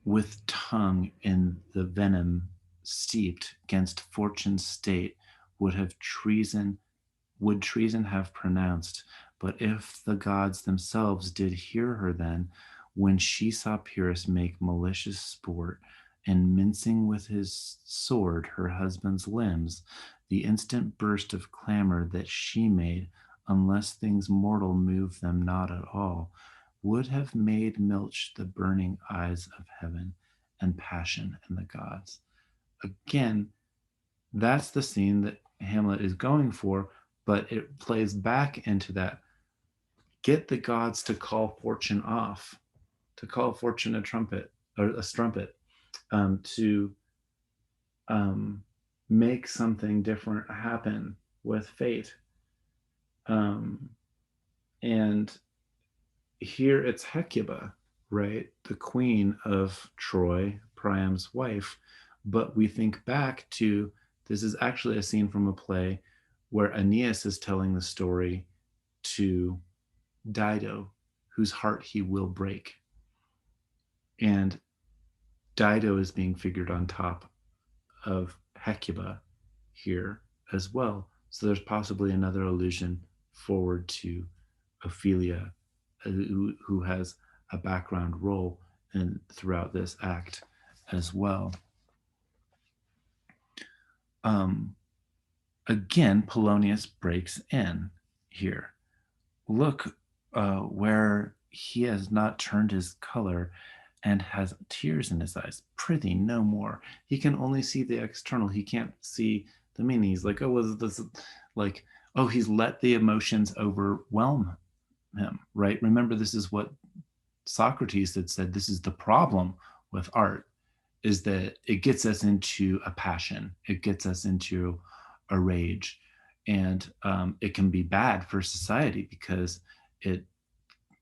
with tongue in the venom steeped 'gainst fortune's state, would treason have pronounced. But if the gods themselves did hear her then, when she saw Pyrrhus make malicious sport, and mincing with his sword her husband's limbs, the instant burst of clamor that she made, unless things mortal move them not at all, would have made milch the burning eyes of heaven and passion in the gods. Again, that's the scene that Hamlet is going for, but it plays back into that. Get the gods to call fortune off, to call fortune a trumpet or a strumpet, to make something different happen with fate. And here it's Hecuba, right? The queen of Troy, Priam's wife. But we think back to, this is actually a scene from a play where Aeneas is telling the story to Dido, whose heart he will break. And Dido is being figured on top of Hecuba here as well. So there's possibly another allusion forward to Ophelia, who has a background role throughout this act as well. Again, Polonius breaks in here. Look where he has not turned his color and has tears in his eyes. Prithee, no more. He can only see the external. He can't see the meaning. He's like, oh, was this like, oh, he's let the emotions overwhelm him, right? Remember, this is what Socrates had said. This is the problem with art, is that it gets us into a passion. It gets us into a rage. And it can be bad for society because it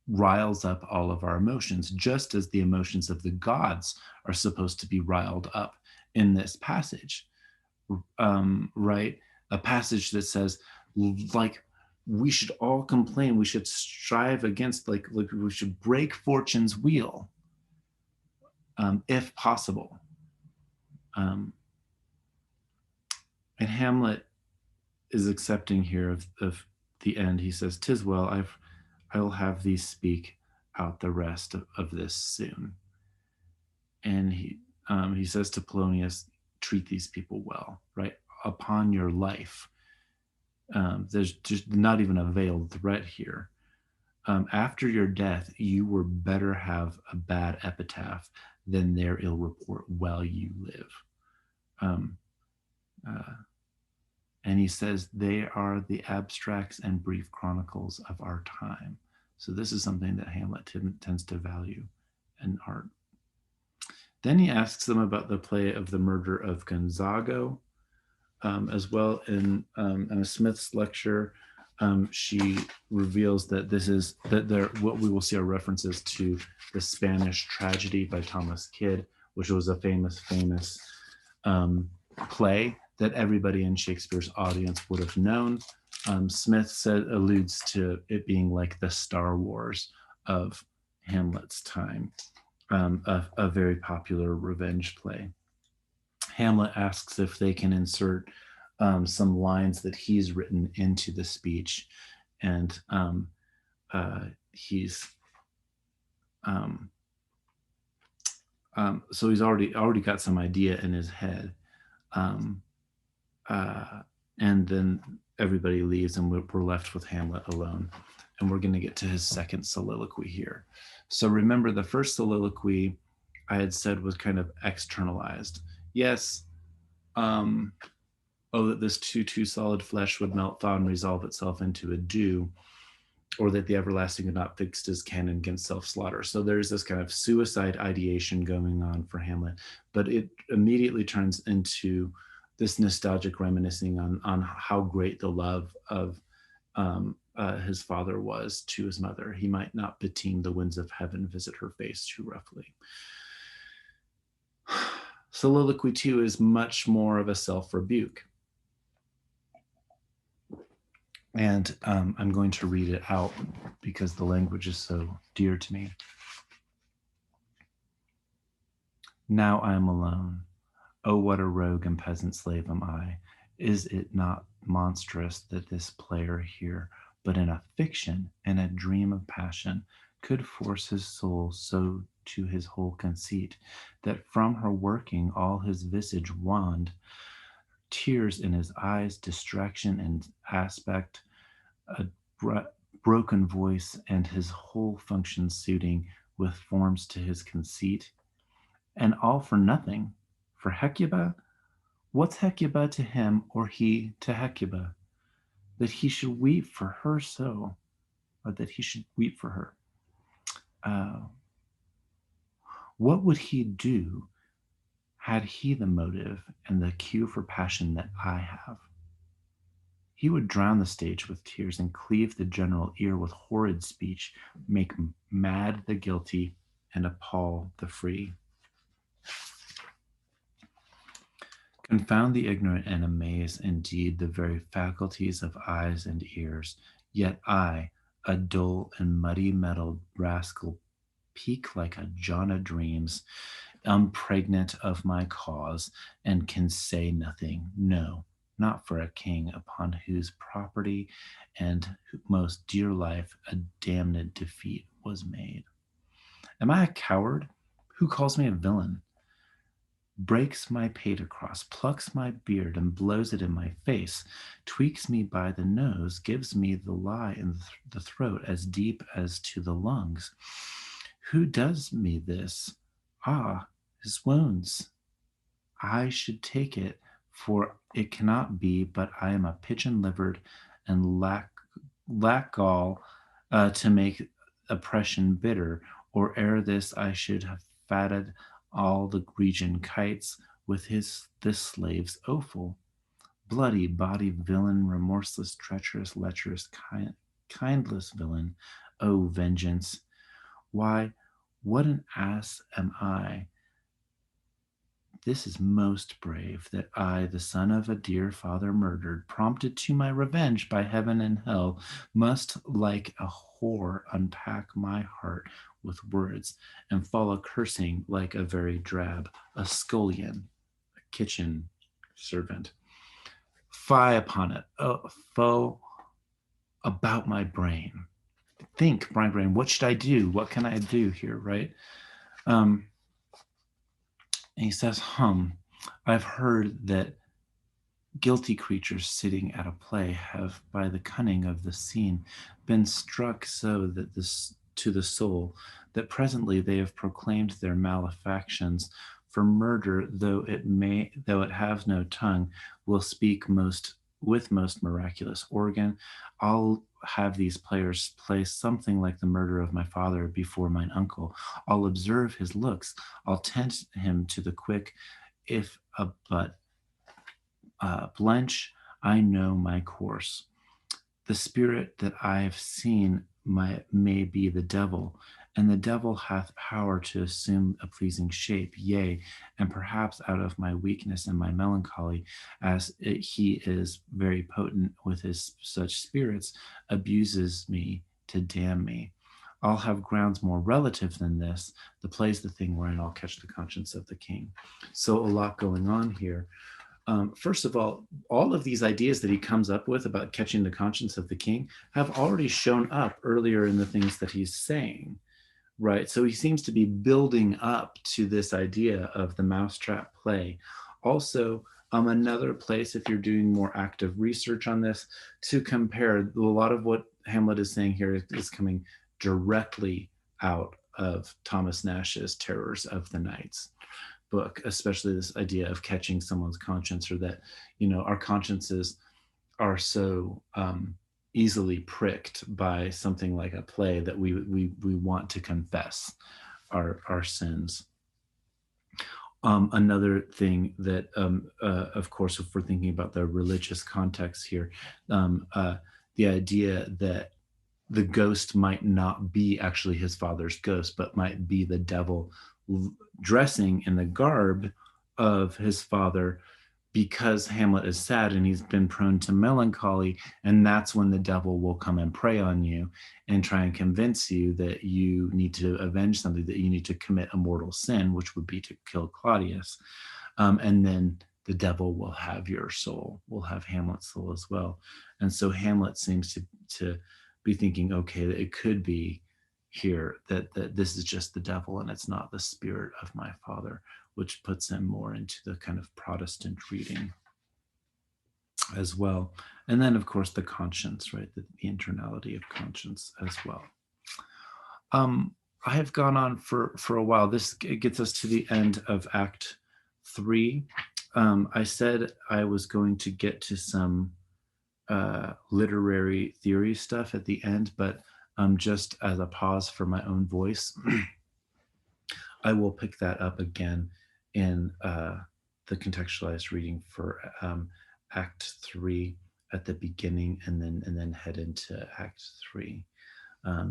riles up all of our emotions, just as the emotions of the gods are supposed to be riled up in this passage, right? A passage that says, like, we should all complain, we should strive against, like we should break fortune's wheel, if possible. And Hamlet is accepting here of the end. He says, "'Tis well, I will have thee speak out the rest of this soon." And he says to Polonius, treat these people well, right? Upon your life. There's just not even a veiled threat here. After your death, you were better have a bad epitaph than their ill report while you live. And he says they are the abstracts and brief chronicles of our time. So this is something that Hamlet tends to value in art. Then he asks them about the play of the murder of Gonzago, as well. In Smith's lecture, she reveals that what we will see are references to the Spanish tragedy by Thomas Kyd, which was a famous play that everybody in Shakespeare's audience would have known. Smith alludes to it being like the Star Wars of Hamlet's time, a very popular revenge play. Hamlet asks if they can insert some lines that he's written into the speech, and so he's already got some idea in his head, and then everybody leaves, and we're left with Hamlet alone, and we're going to get to his second soliloquy here. So remember, the first soliloquy I had said was kind of externalized. Yes, oh, that this too solid flesh would melt, thaw, and resolve itself into a dew, or that the everlasting had not fixed his canon against self-slaughter. So there's this kind of suicide ideation going on for Hamlet, but it immediately turns into this nostalgic reminiscing on how great the love of his father was to his mother. He might not beteem the winds of heaven visit her face too roughly. Soliloquy 2 is much more of a self-rebuke. And I'm going to read it out because the language is so dear to me. Now I am alone. Oh, what a rogue and peasant slave am I. Is it not monstrous that this player here, but in a fiction and a dream of passion, could force his soul so to his whole conceit, that from her working all his visage wand, tears in his eyes, distraction and aspect, a broken voice, and his whole function suiting with forms to his conceit, and all for nothing, for Hecuba? What's Hecuba to him, or he to Hecuba, that he should weep for her so, or that he should weep for her? What would he do had he the motive and the cue for passion that I have? He would drown the stage with tears and cleave the general ear with horrid speech, make mad the guilty and appall the free. Confound the ignorant and amaze indeed the very faculties of eyes and ears. Yet I, a dull and muddy-mettled rascal, peak like a John o' dreams, am pregnant of my cause, and can say nothing, no, not for a king upon whose property and most dear life a damned defeat was made. Am I a coward? Who calls me a villain? Breaks my pate across, plucks my beard and blows it in my face, tweaks me by the nose, gives me the lie in the throat as deep as to the lungs. Who does me this? Ah, his wounds. I should take it, for it cannot be, but I am a pigeon-livered and lack gall to make oppression bitter, or ere this I should have fatted all the region kites with his this slave's offal. Bloody body villain, remorseless, treacherous, lecherous, kindless villain, O vengeance! Why, what an ass am I! This is most brave, that I, the son of a dear father murdered, prompted to my revenge by heaven and hell, must like a whore unpack my heart with words, and fall a cursing like a very drab, a scullion, a kitchen servant. Fie upon it, foe about my brain. Think, my brain, what should I do? What can I do here, right? Um, and he says, I've heard that guilty creatures sitting at a play have, by the cunning of the scene, been struck so that this to the soul, that presently they have proclaimed their malefactions. For murder, though it have no tongue, will speak most with most miraculous organ. I'll have these players play something like the murder of my father before mine uncle. I'll observe his looks. I'll tempt him to the quick, if a but blench, I know my course. The spirit that I have seen may be the devil, and the devil hath power to assume a pleasing shape, yea, and perhaps out of my weakness and my melancholy, he is very potent with his such spirits, abuses me to damn me. I'll have grounds more relative than this. The play's the thing wherein I'll catch the conscience of the king. So a lot going on here. First of all of these ideas that he comes up with about catching the conscience of the king have already shown up earlier in the things that he's saying, right? So he seems to be building up to this idea of the mousetrap play. Also, another place, if you're doing more active research on this, to compare a lot of what Hamlet is saying here is coming directly out of Thomas Nash's Terrors of the Nights book, especially this idea of catching someone's conscience, or that, our consciences are so easily pricked by something like a play that we want to confess our sins. Another thing that, of course, if we're thinking about the religious context here, the idea that the ghost might not be actually his father's ghost, but might be the devil dressing in the garb of his father, because Hamlet is sad and he's been prone to melancholy. And that's when the devil will come and prey on you and try and convince you that you need to avenge something, that you need to commit a mortal sin, which would be to kill Claudius. And then the devil will have your soul, will have Hamlet's soul as well. And so Hamlet seems to be thinking, okay, it could be here that this is just the devil and it's not the spirit of my father, which puts him more into the kind of Protestant reading as well. And then, of course, the conscience, right? The internality of conscience as well. I have gone on for a while. This gets us to the end of Act 3. I said I was going to get to some literary theory stuff at the end, but just as a pause for my own voice, I will pick that up again in the contextualized reading for Act 3 at the beginning, and then head into Act 3.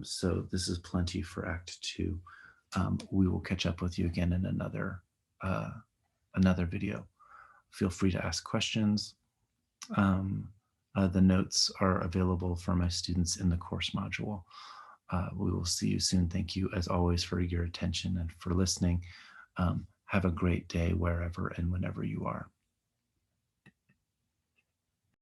So this is plenty for Act 2. We will catch up with you again in another video. Feel free to ask questions. The notes are available for my students in the course module. We will see you soon. Thank you, as always, for your attention and for listening. Have a great day wherever and whenever you are.